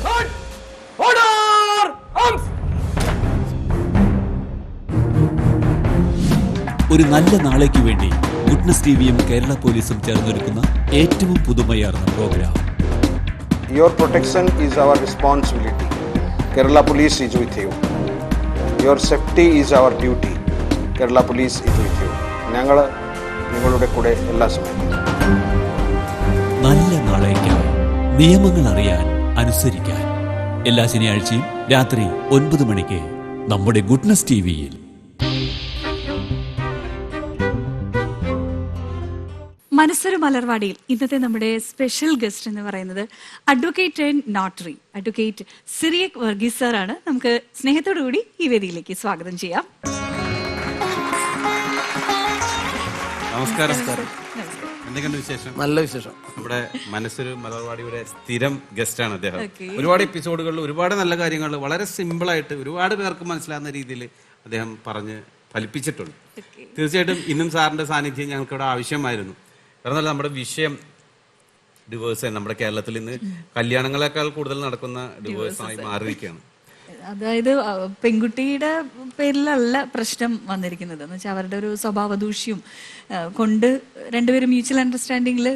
ഒരു നല്ല നാളേക്ക് വേണ്ടി ഗുഡ്നസ് ടിവിയും കേരള പോലീസും ചേർന്നൊരുക്കുന്ന ഏറ്റവും പുതുമയാർന്ന programme. Your protection is our responsibility. Kerala Police is with you. Your safety is our duty. Kerala Police is with you. ഞങ്ങൾ നിങ്ങളുടെ കൂടെ എല്ലാ സമയത്തും. നല്ല നാളേക്കായി നിയമങ്ങൾ അറിയാൻ, അനുസരിക്കാൻ. എല്ലാ ശനിയാഴ്ചയും രാത്രി 9 മണിക്ക് നമ്മുടെ ഗുഡ്നസ് ടിവിയിൽ. മനസ്സൊരു മലർവാടിയിൽ ഇന്നത്തെ നമ്മുടെ സ്പെഷ്യൽ ഗസ്റ്റ് എന്ന് പറയുന്നത് advocate and notary advocate Cyriac Varghese സാറാണ്. നമുക്ക് സ്നേഹത്തോടു കൂടി ഈ വേദിയിലേക്ക് സ്വാഗതം ചെയ്യാം. നമസ്കാരം. എന്തൊക്കെയുണ്ട് വിശേഷം? നല്ല വിശേഷം. നമ്മുടെ മനസ്സൊരു മലർവാടിയുടെ സ്ഥിരം ഗസ്റ്റാണ് അദ്ദേഹം. ഒരുപാട് എപ്പിസോഡുകളിൽ ഒരുപാട് നല്ല കാര്യങ്ങൾ വളരെ സിമ്പിളായിട്ട് ഒരുപാട് പേർക്ക് മനസ്സിലാകുന്ന രീതിയിൽ അദ്ദേഹം പറഞ്ഞ് ഫലിപ്പിച്ചിട്ടുണ്ട്. തീർച്ചയായിട്ടും ഇന്നും സാറിന്റെ സാന്നിധ്യം ഞങ്ങൾക്ക് ഇവിടെ ആവശ്യമായിരുന്നു. കാരണം നമ്മുടെ വിഷയം ഡിവോഴ്സ്. നമ്മുടെ കേരളത്തിൽ ഇന്ന് കല്യാണങ്ങളെക്കാൾ കൂടുതൽ നടക്കുന്ന ഡിവോഴ്സായി മാറിയിരിക്കുകയാണ്. അതായത് പെൺകുട്ടിയുടെ പേരിലല്ല പ്രശ്നം വന്നിരിക്കുന്നത് എന്ന് വെച്ചാൽ അവരുടെ ഒരു സ്വഭാവ ദൂഷ്യം കൊണ്ട് രണ്ടുപേരും മ്യൂച്വൽ അണ്ടർസ്റ്റാൻഡിംഗിൽ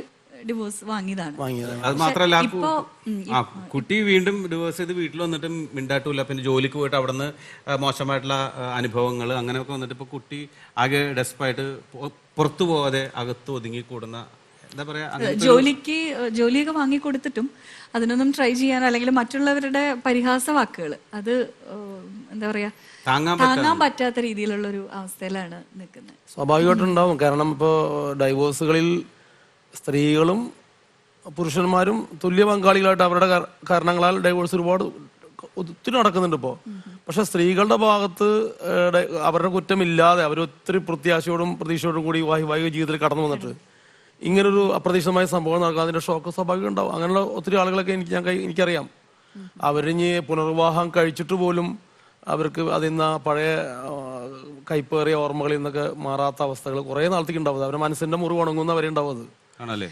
ഡിവോഴ്സ് വാങ്ങിയതാണ്. അത് മാത്രമല്ല, കുട്ടി വീണ്ടും ഡിവോഴ്സ് ചെയ്ത് വീട്ടിൽ വന്നിട്ട് മിണ്ടാട്ടൂല. പിന്നെ ജോലിക്ക് പോയിട്ട് അവിടെ നിന്ന് മോശമായിട്ടുള്ള അനുഭവങ്ങൾ അങ്ങനെയൊക്കെ വന്നിട്ട് ഇപ്പൊ കുട്ടി ആകെ ഡെസ്പായിട്ട് പുറത്തു പോകാതെ അകത്ത് ഒതുങ്ങിക്കൂടുന്ന, എന്താ പറയാ, ജോലിയൊക്കെ വാങ്ങിക്കൊടുത്തിട്ടും അതിനൊന്നും ട്രൈ ചെയ്യാൻ അല്ലെങ്കിൽ മറ്റുള്ളവരുടെ പരിഹാസ വാക്കുകൾ അത് എന്താ പറയാ താങ്ങാൻ പറ്റാത്ത രീതിയിലുള്ള ഒരു അവസ്ഥയിലാണ് നിൽക്കുന്നത്. സ്വാഭാവികമായിട്ടുണ്ടാവും. കാരണം ഇപ്പോൾ ഡൈവോഴ്സുകളിൽ സ്ത്രീകളും പുരുഷന്മാരും തുല്യ പങ്കാളികളായിട്ട് അവരുടെ കാരണങ്ങളാൽ ഡൈവോഴ്സ് ഒരുപാട് ഒത്തിരി നടക്കുന്നുണ്ട് ഇപ്പോൾ. പക്ഷെ സ്ത്രീകളുടെ ഭാഗത്ത് അവരുടെ കുറ്റമില്ലാതെ അവർ ഒത്തിരി പ്രത്യാശയോടും പ്രതീക്ഷയോടും കൂടി വൈവാഹിക ജീവിതത്തിൽ കടന്നു വന്നിട്ട് ഇങ്ങനൊരു അപ്രതീക്ഷിതമായ സംഭവം നടക്കുക, അതിന്റെ ഷോക്ക് സ്വാഭാവികം ഉണ്ടാവും. അങ്ങനെയുള്ള ഒത്തിരി ആളുകളൊക്കെ എനിക്കറിയാം. അവരിഞ്ഞ് പുനർവിവാഹം കഴിച്ചിട്ട് പോലും അവർക്ക് അതിന്ന പഴയ കൈപ്പേറിയ ഓർമ്മകളിൽ നിന്നൊക്കെ മാറാത്ത അവസ്ഥകൾ കുറെ നാളത്തേക്ക് ഉണ്ടാവും. അവരുടെ മനസ്സിന്റെ മുറിവ് ഉണങ്ങുന്നവരെ ഉണ്ടാവും. അത്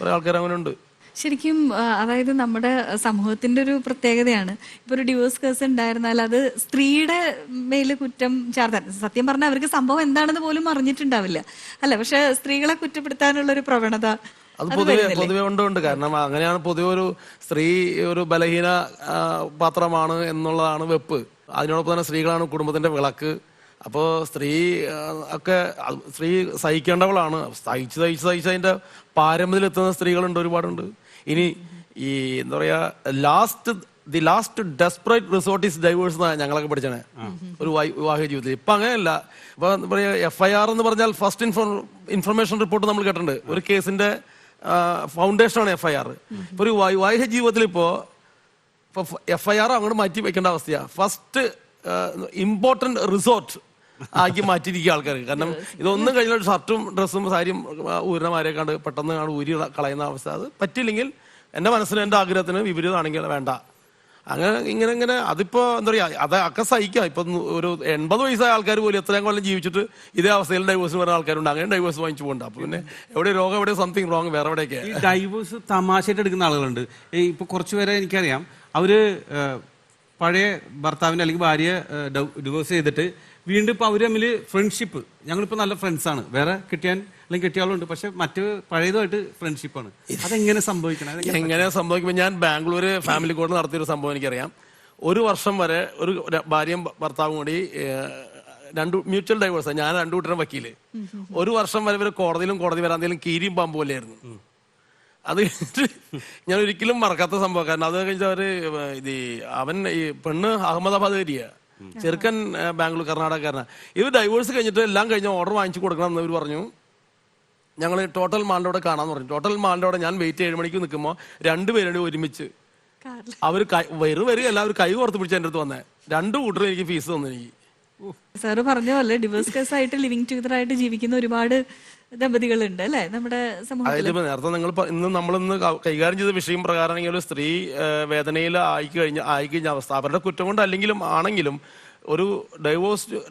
കുറെ ആൾക്കാർ അങ്ങനെ ഉണ്ട്. ശരിക്കും അതായത് നമ്മുടെ സമൂഹത്തിന്റെ ഒരു പ്രത്യേകതയാണ്, ഇപ്പൊ ഒരു ഡിവോഴ്സ് കേസ് ഉണ്ടായിരുന്നാൽ അത് സ്ത്രീയുടെ മേല് കുറ്റം ചാർത്താൻ, സത്യം പറഞ്ഞാൽ അവർക്ക് സംഭവം എന്താണെന്ന് പോലും അറിഞ്ഞിട്ടുണ്ടാവില്ല അല്ല, പക്ഷെ സ്ത്രീകളെ കുറ്റപ്പെടുത്താനുള്ള ഒരു പ്രവണത അത് പൊതുവെ ഉണ്ട്. കാരണം അങ്ങനെയാണ് പൊതുവെ ഒരു സ്ത്രീ ഒരു ബലഹീന പാത്രമാണ് എന്നുള്ളതാണ് വെപ്പ്. അതിനോടൊപ്പം തന്നെ സ്ത്രീകളാണ് കുടുംബത്തിന്റെ വിളക്ക്. അപ്പോൾ സ്ത്രീ സഹിക്കേണ്ടവളാണ്. സഹിച്ച് അതിന്റെ പാരമ്പര്യത്തിൽ എത്തുന്ന സ്ത്രീകളുണ്ട്, ഒരുപാടുണ്ട്. ഇനി ഈ എന്താ പറയാ the last desperate resort is divorce എന്നാണ് ഞങ്ങളൊക്കെ പഠിച്ചത് ഒരു വിവാഹിക ജീവിതത്തിൽ. ഇപ്പൊ അങ്ങനെയല്ല. ഇപ്പൊ എന്താ പറയാ, FIR എന്ന് പറഞ്ഞാൽ ഫസ്റ്റ് ഇൻഫർമേഷൻ റിപ്പോർട്ട് നമ്മൾ കേട്ടിട്ടുണ്ട്. ഒരു കേസിന്റെ ഫൗണ്ടേഷനാണ് FIR. ഇപ്പൊ ഒരു വൈവാഹിക ജീവിതത്തിൽ ഇപ്പോ FIR അങ്ങോട്ട് മാറ്റി വെക്കേണ്ട അവസ്ഥയാണ്. ഫസ്റ്റ് ഇമ്പോർട്ടന്റ് റിസോർട്ട് ആക്കി മാറ്റിയിരിക്കുക ആൾക്കാർ. കാരണം ഇതൊന്നും കഴിഞ്ഞ ഷർട്ടും ഡ്രസ്സും സാരിയും ഊരണമാരെക്കാണ്ട് പെട്ടെന്ന് ഊരി കളയുന്ന അവസ്ഥ. അത് പറ്റില്ലെങ്കിൽ എൻ്റെ മനസ്സിന് എൻ്റെ ആഗ്രഹത്തിന് വിപരീതമാണെങ്കിൽ വേണ്ട. ഇങ്ങനെ അതിപ്പോ എന്താ പറയാ, അതൊക്കെ സഹിക്കാം. ഇപ്പൊ ഒരു 80 വയസ്സായ ആൾക്കാർ പോലും എത്രയും കൊല്ലം ജീവിച്ചിട്ട് ഇതേ അവസ്ഥയിൽ ഡൈവേഴ്സ് പറയുന്ന ആൾക്കാരുണ്ട്. അങ്ങനെ ഡൈവേഴ്സ് വാങ്ങിച്ചു പോകണ്ട. അപ്പൊ പിന്നെ എവിടെ രോഗം, എവിടെ സംതിങ് റോങ്, വേറെ എവിടെയൊക്കെ ഈ ഡൈവേഴ്സ് തമാശയായിട്ട് എടുക്കുന്ന ആളുകളുണ്ട്. ഇപ്പൊ കുറച്ചുപേരെ എനിക്കറിയാം, അവര് പഴയ ഭർത്താവിനെ അല്ലെങ്കിൽ ഭാര്യയെ ഡിവോഴ്സ് ചെയ്തിട്ട് വീണ്ടും ഇപ്പൊ അവര് തമ്മിൽ ഫ്രണ്ട്ഷിപ്പ്, ഞങ്ങളിപ്പോ നല്ല ഫ്രണ്ട്സാണ്, വേറെ കിട്ടിയാൻ അല്ലെങ്കിൽ കിട്ടിയാളുണ്ട്, പക്ഷെ മറ്റു പഴയതുമായിട്ട് ഫ്രണ്ട്ഷിപ്പാണ്. അതെങ്ങനെ സംഭവിക്കണം? എങ്ങനെ സംഭവിക്കുമ്പോൾ ഞാൻ ബാംഗ്ലൂർ ഫാമിലി കോർട്ട് നടത്തിയൊരു സംഭവം എനിക്കറിയാം. 1 വർഷം വരെ ഒരു ഭാര്യയും ഭർത്താവും കൂടി മ്യൂച്വൽ ഡൈവേഴ്സ്. ഞാൻ 2 കൂട്ടരും വക്കീല്. 1 വർഷം വരെ ഇവർ കോടതി വരാന്തയിലും കീരിയും പാമ്പ് പോലെയായിരുന്നു. അത് കഴിഞ്ഞിട്ട് ഞാൻ ഒരിക്കലും മറക്കാത്ത സംഭവം. കാരണം അത് കഴിഞ്ഞിട്ട് അവര് അവൻ ഈ പെണ്ണ് അഹമ്മദാബാദ് ഏരിയ, ചെറുക്കൻ ബാംഗ്ലൂർ കർണാടകക്കാരനാ. ഇവർ ഡൈവേഴ്സ് കഴിഞ്ഞിട്ട് എല്ലാം കഴിഞ്ഞ ഓർഡർ വാങ്ങിച്ചു കൊടുക്കണം എന്ന് ഇവർ പറഞ്ഞു. ഞങ്ങൾ ടോട്ടൽ മാളിൻ്റെ അവിടെ കാണാന്ന് പറഞ്ഞു. ടോട്ടൽ മാളിൻ്റെ അവിടെ ഞാൻ വെയിറ്റ് 7 മണിക്ക് നിൽക്കുമ്പോൾ രണ്ടുപേരും ഒരുമിച്ച് അവർ വരും എല്ലാവരും കൈ ഓർത്ത് പിടിച്ച് എൻ്റെ അടുത്ത് വന്നേ. 2 കൂട്ടരും എനിക്ക് ഫീസ് തന്നു. എനിക്ക് സാറ് പറഞ്ഞ പോലെ ഡിവോഴ്സ് കേസായിട്ട് ലിവിങ് ടുഗദർ ആയിട്ട് ജീവിക്കുന്ന ഒരുപാട് ദമ്പതികളുണ്ട് അല്ലെ നമ്മുടെ സമൂഹത്തിൽ. അതായത് നേരത്തെ നിങ്ങൾ നമ്മളിന്ന് കൈകാര്യം ചെയ്ത വിഷയം പ്രകാരമാണെങ്കിൽ ഒരു സ്ത്രീ വേദനയിൽ ആയിക്കഴിഞ്ഞ അവസ്ഥ അവരുടെ കുറ്റം കൊണ്ട് അല്ലെങ്കിലും ആണെങ്കിലും ഒരു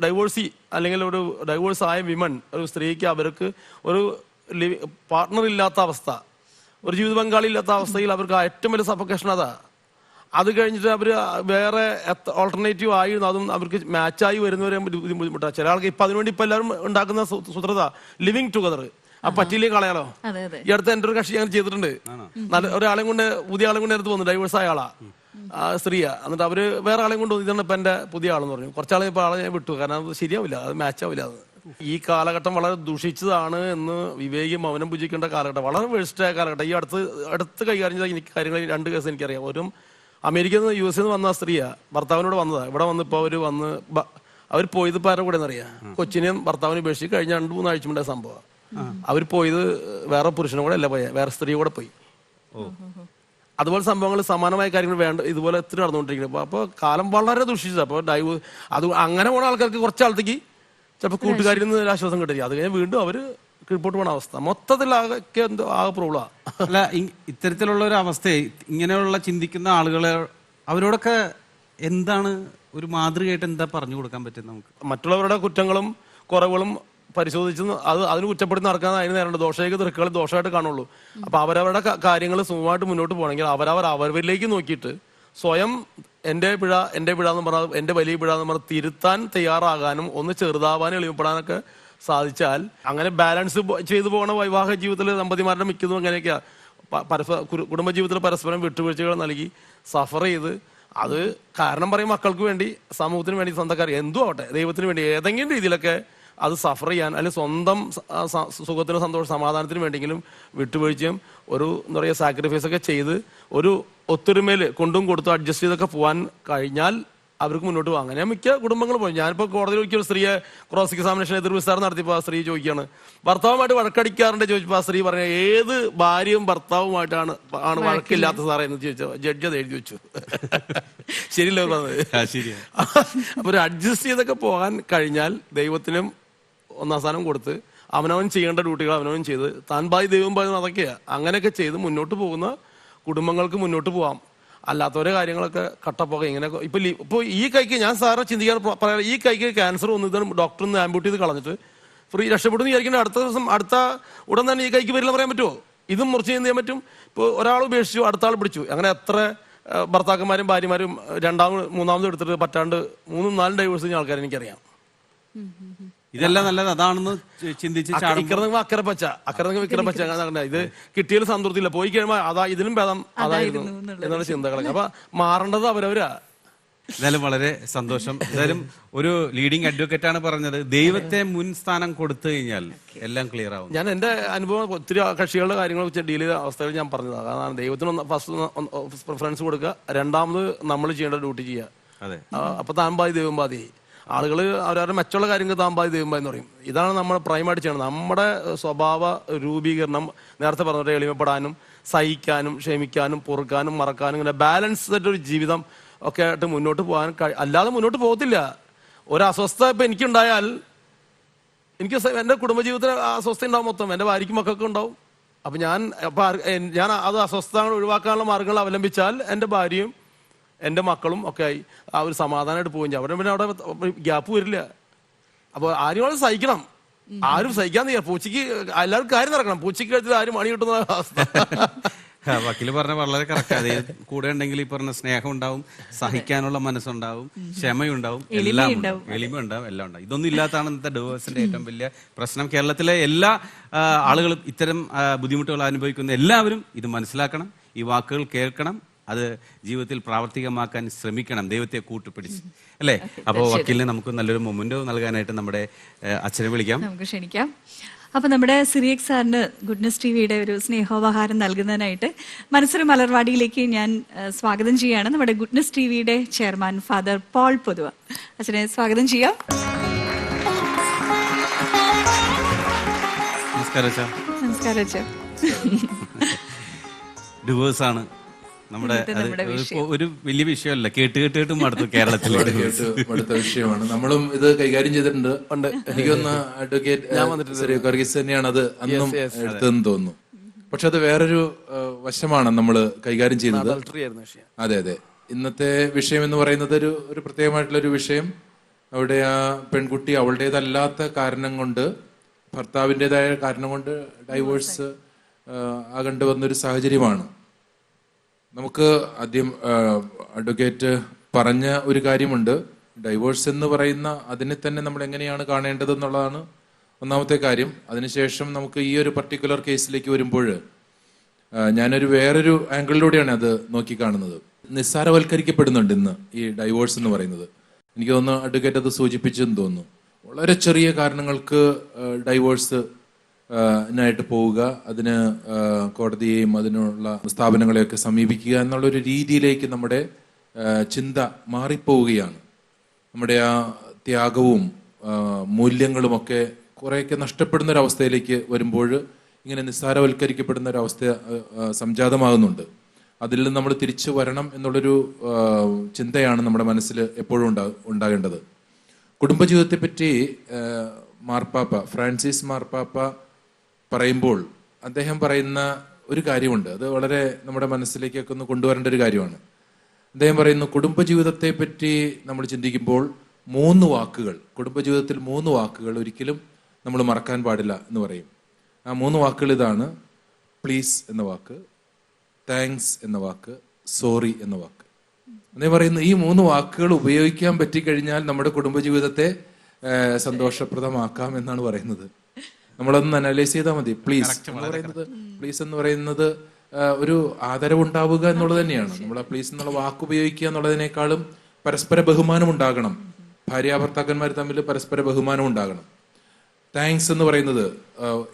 ഡൈവോഴ്സി അല്ലെങ്കിൽ ഒരു ഡൈവോഴ്സ് ആയ വിമൺ, ഒരു സ്ത്രീക്ക് അവർക്ക് ഒരു പാർട്ട്ണർ ഇല്ലാത്ത അവസ്ഥ, ഒരു ജീവിത പങ്കാളി ഇല്ലാത്ത അവസ്ഥയിൽ അവർക്ക് ഏറ്റവും വലിയ സഫക്കേഷൻ അതാ. അത് കഴിഞ്ഞിട്ട് അവർ വേറെ ഓൾട്ടർനേറ്റീവ് ആയിരുന്നു, അതും അവർക്ക് മാച്ചായി വരുന്നവരെ ബുദ്ധിമുട്ടാണ്. ചില ആൾക്ക് ഇപ്പം അതിനുവേണ്ടി ഇപ്പം എല്ലാവരും ഉണ്ടാക്കുന്ന സൂത്രത ലിവിങ് ടുഗദർ. അപ്പൊ പറ്റിയില്ലെങ്കിൽ കളയാലോ. ഈ അടുത്ത് എൻ്റെ ഒരു കക്ഷി അങ്ങനെ ചെയ്തിട്ടുണ്ട്. നല്ല ഒരാളെയും കൊണ്ട് പുതിയ ആളെയും കൊണ്ട് എടുത്ത് വന്നു, ഡൈവേഴ്സ് ആയ ആളാ, സ്ത്രീയാ. എന്നിട്ട് അവര് വേറെ ആളെയും കൊണ്ട് ഇതാണ് ഇപ്പൊ എന്റെ പുതിയ ആളെന്ന് പറഞ്ഞു. കുറച്ചാളെ ഇപ്പൊ ആളെ ഞാൻ വിട്ടു, കാരണം അത് ശരിയാവില്ല, അത് മാച്ചാവില്ല. അത് ഈ കാലഘട്ടം വളരെ ദൂഷിച്ചതാണ് എന്ന് വിവേകി മൗനം പൂജിക്കേണ്ട കാലഘട്ടം, വളരെ വേഴ്സ്റ്റായ കാലഘട്ടം. ഈ അടുത്ത് കൈകാര്യം ചെയ്ത എനിക്ക് കാര്യങ്ങൾ 2 കേസ് എനിക്കറിയാം. ഒരു അമേരിക്കയിൽ നിന്ന് US നിന്ന് വന്ന സ്ത്രീയാ, ഭർത്താവിനോട് വന്നതാ. ഇവിടെ വന്നിപ്പോ അവർ പോയത് ഇപ്പൊ ആരുടെ കൂടെ എന്നറിയാം, കൊച്ചിനെയും ഭർത്താവിനെ ഉപേക്ഷിച്ച് കഴിഞ്ഞ 2-3 ആഴ്ച മുന്നേ സംഭവം. അവർ പോയത് വേറെ പുരുഷനെ കൂടെ അല്ല പോയ, വേറെ സ്ത്രീ കൂടെ പോയി. അതുപോലെ സംഭവങ്ങൾ സമാനമായ കാര്യങ്ങൾ ഇതുപോലെ എത്ര നടന്നുകൊണ്ടിരിക്കുന്നത്. അപ്പൊ കാലം വളരെ ദുഷിച്ചത്. അപ്പോൾ അത് അങ്ങനെ പോണ ആൾക്കാർക്ക് കുറച്ചാളത്തേക്ക് ചിലപ്പോൾ കൂട്ടുകാരിൽ നിന്ന് ഒരു ആശ്വാസം കിട്ടില്ല. അത് കഴിഞ്ഞാൽ വീണ്ടും അവര് കീഴ്പോട്ട് പോണ അവസ്ഥ. മൊത്തത്തിൽ ആകെ പ്രോബ്ലം. അല്ല, ഇത്തരത്തിലുള്ള ഒരു അവസ്ഥയെ ഇങ്ങനെയുള്ള ചിന്തിക്കുന്ന ആളുകളെ അവരോടൊക്കെ എന്താണ് ഒരു മാതൃകയായിട്ട് എന്താ പറഞ്ഞു കൊടുക്കാൻ പറ്റും നമുക്ക്? മറ്റുള്ളവരുടെ കുറ്റങ്ങളും കുറവുകളും പരിശോധിച്ച് അതിന് കുറ്റപ്പെടുത്തി നടക്കാൻ അതിന് നേരമുണ്ട്. ദോഷയ്ക്ക് തിരക്കുകൾ ദോഷമായിട്ട് കാണുള്ളൂ. അപ്പൊ അവരവരുടെ കാര്യങ്ങൾ സുഖമായിട്ട് മുന്നോട്ട് പോകണമെങ്കിൽ അവരവരിലേക്ക് നോക്കിയിട്ട് സ്വയം എൻ്റെ പിഴ എന്ന് പറഞ്ഞാൽ എൻ്റെ വലിയ പിഴ എന്ന് പറഞ്ഞാൽ തിരുത്താൻ തയ്യാറാകാനും ഒന്ന് ചെറുതാവാനും എളിമപ്പെടാനൊക്കെ സാധിച്ചാൽ അങ്ങനെ ബാലൻസ് ചെയ്തു പോകുന്ന വൈവാഹ ജീവിതത്തിൽ ദമ്പതിമാരുടെ മിക്കതും അങ്ങനെയൊക്കെയാ. കുടുംബജീവിതത്തിൽ പരസ്പരം വിട്ടുവീഴ്ചകൾ നൽകി സഫർ ചെയ്ത് അത് കാരണം പറയും മക്കൾക്ക് വേണ്ടി, സമൂഹത്തിന് വേണ്ടി, സ്വന്തക്കാർ എന്തും ആവട്ടെ, ദൈവത്തിന് വേണ്ടി ഏതെങ്കിലും രീതിയിലൊക്കെ അത് സഫർ ചെയ്യാൻ, അല്ലെങ്കിൽ സ്വന്തം സുഖത്തിനും സന്തോഷം സമാധാനത്തിന് വേണ്ടിയെങ്കിലും വിട്ടുവീഴ്ചയും ഒരു എന്താ പറയുക സാക്രിഫൈസ് ഒക്കെ ചെയ്ത് ഒരു ഒത്തൊരുമയിൽ കൊണ്ടും കൊടുത്തും അഡ്ജസ്റ്റ് ചെയ്തൊക്കെ പോകാൻ കഴിഞ്ഞാൽ അവർക്ക് മുന്നോട്ട് പോകാം. അങ്ങനെ മിക്ക കുടുംബങ്ങൾ പോയി. ഞാനിപ്പോൾ കോടതിയിൽ ഒരിക്കൽ ഒരു സ്ത്രീയെ ക്രോസ് എക്സാമിനേഷൻ എതിർ വിസ്താരം നടത്തിയപ്പോൾ ആ സ്ത്രീ ചോദിക്കുകയാണ്, ഭർത്താവുമായിട്ട് വഴക്കടിക്കാറുണ്ട് ചോദിച്ചപ്പോൾ ആ സ്ത്രീ പറഞ്ഞ ഏത് ഭാര്യയും ഭർത്താവുമായിട്ടാണ് വഴക്കില്ലാത്ത സാറേ എന്ന് ചോദിച്ചോ. ജഡ്ജ് അത് എഴുതി വെച്ചു. ശരിയല്ലോ പറഞ്ഞത്. അപ്പൊ ഒരു അഡ്ജസ്റ്റ് ചെയ്തൊക്കെ പോകാൻ കഴിഞ്ഞാൽ ദൈവത്തിനും ഒന്നാം സ്ഥാനം കൊടുത്ത് അവനവൻ ചെയ്യേണ്ട ഡ്യൂട്ടികൾ അവനവൻ ചെയ്ത് താൻ ബായി ദൈവം ബായി അതൊക്കെയാ. അങ്ങനെയൊക്കെ ചെയ്ത് മുന്നോട്ട് പോകുന്ന കുടുംബങ്ങൾക്ക് മുന്നോട്ട് പോകാം. അല്ലാത്തവരെ കാര്യങ്ങളൊക്കെ കട്ടപ്പോക ഇങ്ങനെ ഇപ്പൊ ഈ കൈക്ക് ഞാൻ സാറെ ചിന്തിക്കാൻ പറയാം, ഈ കൈക്ക് ക്യാൻസർ വന്നിട്ട് ഡോക്ടർ ഒന്ന് ആംബ്യൂട്ട് ചെയ്ത് കളഞ്ഞിട്ട് ഫ്രീ രക്ഷപ്പെടുന്നു വിചാരിക്കേണ്ട അടുത്ത ദിവസം ഉടൻ തന്നെ ഈ കൈക്ക് വരില്ല പറയാൻ പറ്റുമോ? ഇതും മുറിച്ച് ചെയ്യാൻ പറ്റും. ഇപ്പോൾ ഒരാൾ ഉപേക്ഷിച്ചു, അടുത്ത ആൾ പിടിച്ചു. അങ്ങനെ എത്ര ഭർത്താക്കന്മാരും ഭാര്യമാരും 2ാമത് 3ാമത് എടുത്തിട്ട് പറ്റാണ്ട് 3-4 ഡൈവേഴ്സ് കഴിഞ്ഞ ആൾക്കാരെ എനിക്കറിയാം. ഇതെല്ലാം നല്ലത് അതാണെന്ന് ചിന്തിച്ച് അക്കരെ പച്ച ഇത് കിട്ടിയാലും സംതൃപ്തിയില്ല, പോയി കഴിയുമ്പോൾ ഇതിലും ഭേദം അതായിരുന്നു എന്നുള്ള ചിന്തകളൊക്കെ. അപ്പൊ മാറേണ്ടത് അവരവരാ. എന്തായാലും വളരെ സന്തോഷം. എന്തായാലും ഒരു ലീഡിംഗ് അഡ്വക്കേറ്റ് ആണ് പറഞ്ഞത്, ദൈവത്തെ മുൻ സ്ഥാനം കൊടുത്തു കഴിഞ്ഞാൽ എല്ലാം ക്ലിയർ ആവും. ഞാൻ എന്റെ അനുഭവം ഒത്തിരി കക്ഷികളുടെ കാര്യങ്ങൾ ഡീൽ ചെയ്ത അവസ്ഥകൾ ഞാൻ പറഞ്ഞതാണ്. കാരണം ദൈവത്തിന് ഫസ്റ്റ് പ്രിഫറൻസ് കൊടുക്കുക, 2ാമത് നമ്മൾ ചെയ്യേണ്ട ഡ്യൂട്ടി ചെയ്യുക. അപ്പൊ താൻ ബാധി ദൈവം ബാധി. ആളുകൾ അവരവരുടെ മെച്ചമുള്ള കാര്യങ്ങൾ താൻ ബാധി ദൈവം എന്ന് പറയും. ഇതാണ് നമ്മൾ പ്രൈമായിട്ട് ചെയ്യണം. നമ്മുടെ സ്വഭാവ രൂപീകരണം നേരത്തെ പറഞ്ഞിട്ട് എളിമപ്പെടാനും സഹിക്കാനും ക്ഷമിക്കാനും പൊറുക്കാനും മറക്കാനും ഇങ്ങനെ ബാലൻസ് ആയിട്ടൊരു ജീവിതം ഒക്കെ ആയിട്ട് മുന്നോട്ട് പോകാൻ അല്ലാതെ മുന്നോട്ട് പോകത്തില്ല. ഒരു അസ്വസ്ഥത ഇപ്പൊ എനിക്കുണ്ടായാൽ എനിക്ക് എൻ്റെ കുടുംബജീവിതത്തിൽ അസ്വസ്ഥ ഉണ്ടാവും, മൊത്തം എൻ്റെ ഭാര്യയ്ക്കും മക്കൾക്കും ഉണ്ടാവും. അപ്പൊ ഞാൻ അത് അസ്വസ്ഥത ഒഴിവാക്കാനുള്ള മാർഗങ്ങൾ അവലംബിച്ചാൽ എൻ്റെ ഭാര്യയും എൻ്റെ മക്കളും ഒക്കെ ആയി ആ ഒരു സമാധാനമായിട്ട് പോകും. അവിടെ പിന്നെ അവിടെ ഗ്യാപ്പ് വരില്ല. അപ്പോൾ ആരും സഹിക്കണം, ആരും സഹിക്കാൻ തയ്യാ. പൂച്ചയ്ക്ക് എല്ലാവർക്കും കാര്യം നടക്കണം, പൂച്ചയ്ക്ക് കഴിച്ചിട്ട് ആരും മണി കിട്ടുന്ന അവസ്ഥ. വക്കീല് പറഞ്ഞ വളരെ കറക്റ്റ്. അതേ കൂടെ ഉണ്ടെങ്കിൽ ഈ പറഞ്ഞ സ്നേഹം ഉണ്ടാവും, സഹിക്കാനുള്ള മനസ്സുണ്ടാവും, ക്ഷമയുണ്ടാവും, എല്ലാം എളിമ ഉണ്ടാവും, എല്ലാം ഉണ്ടാവും. ഇതൊന്നും ഇല്ലാത്തതാണ് ഇന്നത്തെ ഡിവോഴ്സിന്റെ ഏറ്റവും വലിയ പ്രശ്നം. കേരളത്തിലെ എല്ലാ ആളുകളും ഇത്തരം ബുദ്ധിമുട്ടുകൾ അനുഭവിക്കുന്ന എല്ലാവരും ഇത് മനസ്സിലാക്കണം, ഈ വാക്കുകൾ കേൾക്കണം, അത് ജീവിതത്തിൽ പ്രാവർത്തികമാക്കാൻ ശ്രമിക്കണം, ദൈവത്തെ കൂട്ടുപിടിച്ച്, അല്ലേ? അപ്പോൾ വക്കീലിന് നമുക്ക് നല്ലൊരു മൊമെന്റോ നൽകാനായിട്ട് നമ്മുടെ അച്ഛനെ വിളിക്കാം, നമുക്ക് ക്ഷണിക്കാം. അപ്പൊ നമ്മുടെ സിറിയക് സാറിന് ഗുഡ്നസ് ടിവിയുടെ ഒരു സ്നേഹോപഹാരം നൽകുന്നതിനായിട്ട് മനസ്സൊരു മലർവാടിയിലേക്ക് ഞാൻ സ്വാഗതം ചെയ്യാണ് നമ്മുടെ ഗുഡ്നസ് ടിവിയുടെ ചെയർമാൻ ഫാദർ പോൾ പൊതുവ. അച്ഛനെ സ്വാഗതം ചെയ്യാം. നമസ്കാരം അച്ഛാ. നമസ്കാരം അച്ഛാ. ഡിവോഴ്സാണ് നമ്മുടെ ഒരു വലിയ വിഷയമല്ല, കേട്ട് മടുത്തു കേരളത്തിൽ. അടുത്ത വിഷയമാണ്. നമ്മളും ഇത് കൈകാര്യം ചെയ്തിട്ടുണ്ട്. എനിക്കൊന്ന് അഡ്വക്കേറ്റ് വർഗീസ് തന്നെയാണ് അത് അന്നും എടുത്തതെന്ന് തോന്നുന്നു. പക്ഷെ അത് വേറൊരു വശമാണ് നമ്മൾ കൈകാര്യം ചെയ്യുന്നത്. അതെ അതെ. ഇന്നത്തെ വിഷയം എന്ന് പറയുന്നത് ഒരു പ്രത്യേകമായിട്ടുള്ള ഒരു വിഷയം. അവിടെ ആ പെൺകുട്ടി അവളുടേതല്ലാത്ത കാരണം കൊണ്ട്, ഭർത്താവിൻ്റെതായ കാരണം കൊണ്ട് ഡൈവോഴ്സ് ആകേണ്ടി വന്നൊരു സാഹചര്യമാണ്. നമുക്ക് ആദ്യം അഡ്വക്കേറ്റ് പറഞ്ഞ ഒരു കാര്യമുണ്ട്. ഡൈവോഴ്സ് എന്ന് പറയുന്ന അതിനെ തന്നെ നമ്മൾ എങ്ങനെയാണ് കാണേണ്ടത് എന്നുള്ളതാണ് ഒന്നാമത്തെ കാര്യം. അതിനുശേഷം നമുക്ക് ഈ ഒരു പർട്ടിക്കുലർ കേസിലേക്ക് വരുമ്പോൾ ഞാനൊരു വേറൊരു ആംഗിളിലൂടെയാണ് അത് നോക്കിക്കാണുന്നത്. നിസ്സാരവൽക്കരിക്കപ്പെടുന്നുണ്ട് ഇന്ന് ഈ ഡൈവോഴ്സ് എന്ന് പറയുന്നത്. എനിക്ക് തോന്നുന്നു അഡ്വക്കേറ്റ് അത് സൂചിപ്പിച്ചെന്ന് തോന്നുന്നു. വളരെ ചെറിയ കാരണങ്ങൾക്ക് ഡൈവോഴ്സ് നായിട്ട് പോവുക, അതിന് കോടതിയെയും അതിനുള്ള സ്ഥാപനങ്ങളെയൊക്കെ സമീപിക്കുക എന്നുള്ളൊരു രീതിയിലേക്ക് നമ്മുടെ ചിന്ത മാറിപ്പോവുകയാണ്. നമ്മുടെ ആ ത്യാഗവും മൂല്യങ്ങളുമൊക്കെ കുറേയൊക്കെ നഷ്ടപ്പെടുന്ന ഒരവസ്ഥയിലേക്ക് വരുമ്പോൾ ഇങ്ങനെ നിസ്സാരവൽക്കരിക്കപ്പെടുന്ന ഒരവസ്ഥ സംജാതമാകുന്നുണ്ട്. അതിൽ നിന്ന് നമ്മൾ തിരിച്ചു വരണം എന്നുള്ളൊരു ചിന്തയാണ് നമ്മുടെ മനസ്സിൽ എപ്പോഴും ഉണ്ടാകേണ്ടത്. കുടുംബജീവിതത്തെ പറ്റി മാർപ്പാപ്പ ഫ്രാൻസിസ് മാർപ്പാപ്പ പറയുമ്പോൾ അദ്ദേഹം പറയുന്ന ഒരു കാര്യമുണ്ട്. അത് വളരെ നമ്മുടെ മനസ്സിലേക്കൊക്കെ ഒന്ന് കൊണ്ടുവരേണ്ട ഒരു കാര്യമാണ്. അദ്ദേഹം പറയുന്നു, കുടുംബജീവിതത്തെ പറ്റി നമ്മൾ ചിന്തിക്കുമ്പോൾ 3 വാക്കുകൾ, കുടുംബജീവിതത്തിൽ 3 വാക്കുകൾ ഒരിക്കലും നമ്മൾ മറക്കാൻ പാടില്ല എന്ന് പറയും. ആ 3 വാക്കുകൾ ഇതാണ്: പ്ലീസ് എന്ന വാക്ക്, താങ്ക്സ് എന്ന വാക്ക്, സോറി എന്ന വാക്ക്. എന്നേ പറയുന്നു, ഈ 3 വാക്കുകൾ ഉപയോഗിക്കാൻ പറ്റിക്കഴിഞ്ഞാൽ നമ്മുടെ കുടുംബജീവിതത്തെ സന്തോഷപ്രദമാക്കാം എന്നാണ് പറയുന്നത്. നമ്മളൊന്ന് അനലൈസ് ചെയ്താൽ മതി. പ്ലീസ് എന്ന് പറയുന്നത് ഒരു ആദരവുണ്ടാവുക എന്നുള്ളത് തന്നെയാണ്. നമ്മൾ ആ പ്ലീസ് എന്നുള്ള വാക്ക് ഉപയോഗിക്കുക എന്നുള്ളതിനേക്കാളും പരസ്പര ബഹുമാനം ഉണ്ടാകണം. ഭാര്യാഭർത്താക്കന്മാർ തമ്മിൽ പരസ്പര ബഹുമാനം ഉണ്ടാകണം. താങ്ക്സ് എന്ന് പറയുന്നത്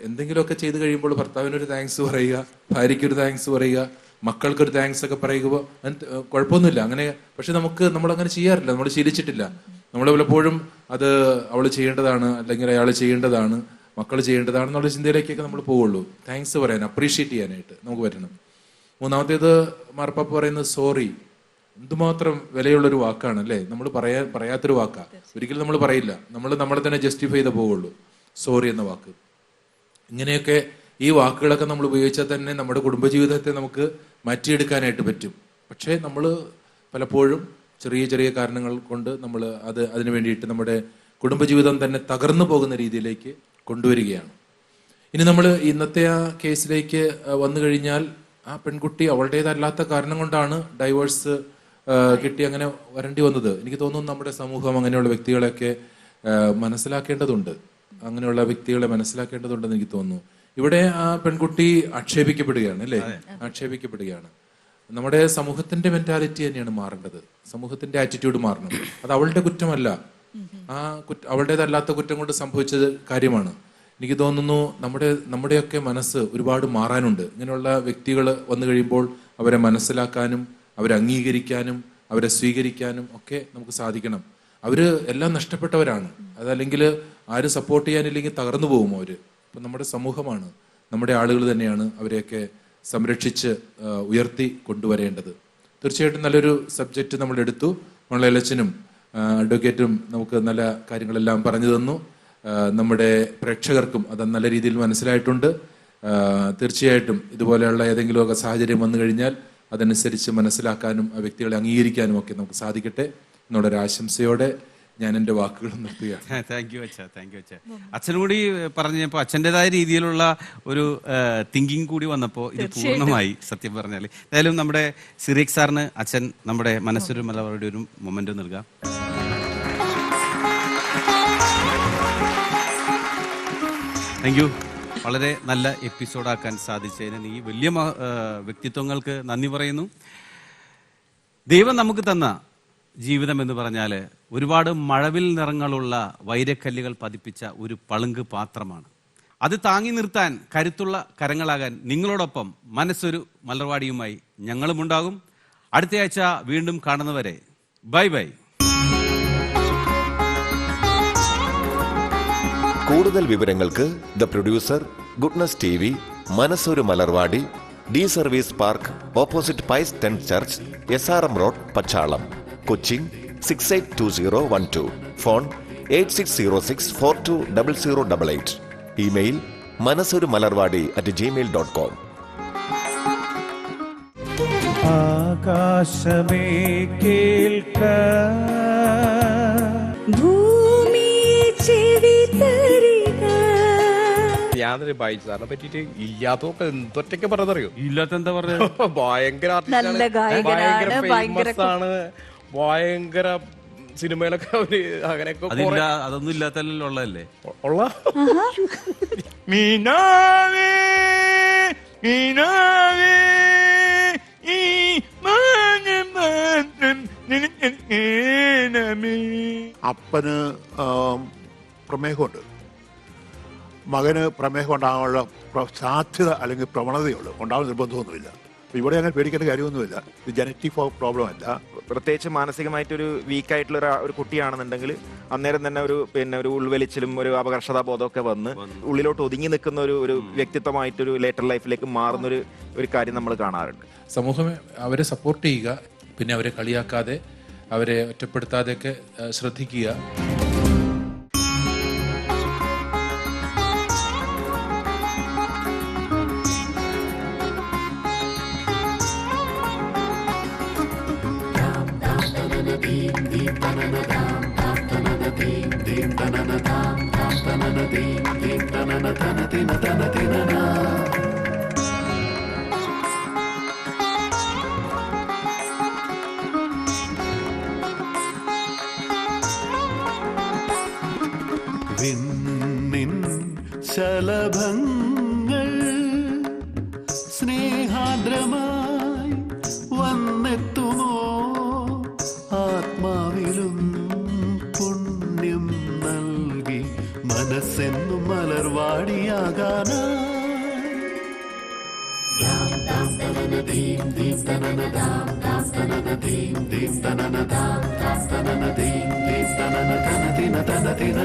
എന്തെങ്കിലുമൊക്കെ ചെയ്ത് കഴിയുമ്പോൾ ഭർത്താവിനൊരു താങ്ക്സ് പറയുക, ഭാര്യയ്ക്കൊരു താങ്ക്സ് പറയുക, മക്കൾക്കൊരു താങ്ക്സ് ഒക്കെ പറയുമ്പോൾ കുഴപ്പമൊന്നുമില്ല അങ്ങനെ. പക്ഷെ നമ്മളങ്ങനെ ചെയ്യാറില്ല, നമ്മൾ ശീലിച്ചിട്ടില്ല. നമ്മൾ പലപ്പോഴും അത് അവൾ ചെയ്യേണ്ടതാണ്, അല്ലെങ്കിൽ അയാൾ ചെയ്യേണ്ടതാണ്, മക്കൾ ചെയ്യേണ്ടതാണെന്നുള്ള ചിന്തയിലേക്കൊക്കെ നമ്മൾ പോവുള്ളൂ. താങ്ക്സ് പറയാൻ, അപ്രീഷിയേറ്റ് ചെയ്യാനായിട്ട് നമുക്ക് പറ്റണം. മൂന്നാമത്തേത് മാർപ്പാപ്പ പറയുന്നത് സോറി. എന്തുമാത്രം വിലയുള്ളൊരു വാക്കാണ് അല്ലേ. നമ്മൾ പറയാത്തൊരു വാക്കാ. ഒരിക്കലും നമ്മൾ പറയില്ല, നമ്മളെ തന്നെ ജസ്റ്റിഫൈ ചെയ്ത് പോവുള്ളൂ. സോറി എന്ന വാക്ക്. ഇങ്ങനെയൊക്കെ ഈ വാക്കുകളൊക്കെ നമ്മൾ ഉപയോഗിച്ചാൽ തന്നെ നമ്മുടെ കുടുംബജീവിതത്തെ നമുക്ക് മാറ്റിയെടുക്കാനായിട്ട് പറ്റും. പക്ഷേ നമ്മൾ പലപ്പോഴും ചെറിയ ചെറിയ കാരണങ്ങൾ കൊണ്ട് നമ്മൾ അതിനു വേണ്ടിയിട്ട് നമ്മുടെ കുടുംബജീവിതം തന്നെ തകർന്നു പോകുന്ന രീതിയിലേക്ക് കൊണ്ടുവരികയാണ്. ഇനി നമ്മൾ ഇന്നത്തെ ആ കേസിലേക്ക് വന്നു കഴിഞ്ഞാൽ, ആ പെൺകുട്ടി അവളുടേതല്ലാത്ത കാരണം കൊണ്ടാണ് ഡൈവേഴ്സ് കിട്ടി അങ്ങനെ വരേണ്ടി വന്നത്. എനിക്ക് തോന്നുന്നു നമ്മുടെ സമൂഹം അങ്ങനെയുള്ള വ്യക്തികളെയൊക്കെ മനസ്സിലാക്കേണ്ടതുണ്ട്. അങ്ങനെയുള്ള വ്യക്തികളെ മനസ്സിലാക്കേണ്ടതുണ്ടെന്ന് എനിക്ക് തോന്നുന്നു. ഇവിടെ ആ പെൺകുട്ടി ആക്ഷേപിക്കപ്പെടുകയാണ് അല്ലേ, ആക്ഷേപിക്കപ്പെടുകയാണ്. നമ്മുടെ സമൂഹത്തിന്റെ മെന്റാലിറ്റി തന്നെയാണ് മാറേണ്ടത്. സമൂഹത്തിന്റെ ആറ്റിറ്റ്യൂഡ് മാറണം. അത് അവളുടെ കുറ്റമല്ല, അവളുടേതല്ലാത്ത കുറ്റം കൊണ്ട് സംഭവിച്ചത് കാര്യമാണ്. എനിക്ക് തോന്നുന്നു നമ്മുടെയൊക്കെ മനസ്സ് ഒരുപാട് മാറാനുണ്ട്. ഇങ്ങനെയുള്ള വ്യക്തികൾ വന്നു കഴിയുമ്പോൾ അവരെ മനസ്സിലാക്കാനും അവരെ അംഗീകരിക്കാനും അവരെ സ്വീകരിക്കാനും ഒക്കെ നമുക്ക് സാധിക്കണം. അവര് എല്ലാം നഷ്ടപ്പെട്ടവരാണ്. അതല്ലെങ്കിൽ ആരും സപ്പോർട്ട് ചെയ്യാനില്ലെങ്കിൽ തകർന്നു പോകും അവര്. അപ്പം നമ്മുടെ സമൂഹമാണ്, നമ്മുടെ ആളുകൾ തന്നെയാണ് അവരെയൊക്കെ സംരക്ഷിച്ച് ഉയർത്തി കൊണ്ടുവരേണ്ടത്. തീർച്ചയായിട്ടും നല്ലൊരു സബ്ജക്റ്റ് നമ്മൾ എടുത്തു. മണലച്ചനും അഡ്വക്കേറ്റും നമുക്ക് നല്ല കാര്യങ്ങളെല്ലാം പറഞ്ഞു തന്നു. നമ്മുടെ പ്രേക്ഷകർക്കും അത് നല്ല രീതിയിൽ മനസ്സിലായിട്ടുണ്ട്. തീർച്ചയായിട്ടും ഇതുപോലെയുള്ള ഏതെങ്കിലുമൊക്കെ സാഹചര്യം വന്നു കഴിഞ്ഞാൽ അതനുസരിച്ച് മനസ്സിലാക്കാനും ആ വ്യക്തികളെ അംഗീകരിക്കാനും ഒക്കെ നമുക്ക് സാധിക്കട്ടെ എന്നുള്ളൊരു ആശംസയോടെ ഞാൻ എൻ്റെ വാക്കുകൾ നിർത്തുകയാണ്. താങ്ക് യു അച്ഛാ, താങ്ക് യു അച്ഛാ. അച്ഛനോട് പറഞ്ഞപ്പോൾ അച്ഛൻ്റെതായ രീതിയിലുള്ള ഒരു തിങ്കിങ് കൂടി വന്നപ്പോൾ ഇത് പൂർണ്ണമായി സത്യം പറഞ്ഞാൽ. എന്തായാലും നമ്മുടെ സിറിയക് സാറിന് അച്ഛൻ നമ്മുടെ മനസ്സൊരു മലവരുടെ ഒരു മൊമെന്റ് നൽകാം. Thank you. വളരെ നല്ല എപ്പിസോഡാക്കാൻ സാധിച്ചതിന് ഈ വലിയ വ്യക്തിത്വങ്ങൾക്ക് നന്ദി പറയുന്നു. ദൈവം നമുക്ക് തന്ന ജീവിതം എന്ന് പറഞ്ഞാൽ ഒരുപാട് മഴവിൽ നിറങ്ങളുള്ള വൈരക്കല്ലുകൾ പതിപ്പിച്ച ഒരു പളുങ്ക് പാത്രമാണ്. അത് താങ്ങി നിർത്താൻ കരുത്തുള്ള കരങ്ങളാകാൻ നിങ്ങളോടൊപ്പം മനസ്സൊരു മലർവാടിയുമായി ഞങ്ങളുമുണ്ടാകും. അടുത്തയാഴ്ച വീണ്ടും കാണുന്നവരെ ബൈ ബൈ. കൂടുതൽ വിവരങ്ങൾക്ക് the producer, Goodness TV, Manassoru Malarvadi, D service park, opposite Pius 10 church, SRM road, Pachalam, Cochin 682012. Phone 8606420088. Email Manassoru മലർവാടി@gmail.com. ആകാശമേ കേൾക്ക, ഭൂമിയെ ചെവി തരിക. ഞാനൊരു ബൈജു സാറിനെ പറ്റിട്ട് ഇല്ലാത്തൊക്കെ എന്തൊറ്റൊക്കെ പറഞ്ഞറിയോ? ഇല്ലാത്ത എന്താ പറഞ്ഞ? ഭയങ്കര നല്ല ഗായകനാണ്, ഫേമസ് ആണ്, ഭയങ്കര സിനിമയിലൊക്കെ അങ്ങനെയൊക്കെ അതൊന്നും ഇല്ലാത്തല്ലോ ഉള്ളതല്ലേ ഉള്ള. അപ്പന് പ്രമേഹമുണ്ട്, മകന് പ്രമേഹം ഉണ്ടാകാനുള്ള സാധ്യത അല്ലെങ്കിൽ പ്രവണതയുള്ളൂ, ഉണ്ടാകുന്ന നിർബന്ധമൊന്നുമില്ല. ഇവിടെ അങ്ങനെ പേടിക്കേണ്ട കാര്യമൊന്നുമില്ല. ഇത് ജനറ്റിക് പ്രോബ്ലം അല്ല. പ്രത്യേകിച്ച് മാനസികമായിട്ടൊരു വീക്കായിട്ടുള്ള ഒരു കുട്ടിയാണെന്നുണ്ടെങ്കിൽ അന്നേരം തന്നെ ഒരു ഉൾവലിച്ചിലും ഒരു അപകർഷതാ ബോധമൊക്കെ വന്ന് ഉള്ളിലോട്ട് ഒതുങ്ങി നിൽക്കുന്ന ഒരു വ്യക്തിത്വമായിട്ടൊരു ലേറ്റർ ലൈഫിലേക്ക് മാറുന്ന ഒരു കാര്യം നമ്മൾ കാണാറുണ്ട്. സമൂഹം അവരെ സപ്പോർട്ട് ചെയ്യുക, പിന്നെ അവരെ കളിയാക്കാതെ അവരെ ഒറ്റപ്പെടുത്താതെയൊക്കെ ശ്രദ്ധിക്കുക. വിണ്ണിൻ ശലഭങ്ങൾ സ്നേഹാദ്രമായി വന്നെത്തുമോ, ആത്മാവിലും പുണ്യം നൽകി മനസ്സെന്നും മലർവാടിയാകാനായി. ദീം ദീം തനന ദാം ദാം തനന ദീം ദീം തനന ദാം ദാം തനന ദീം ദീം തനന തന തിന തന തിന.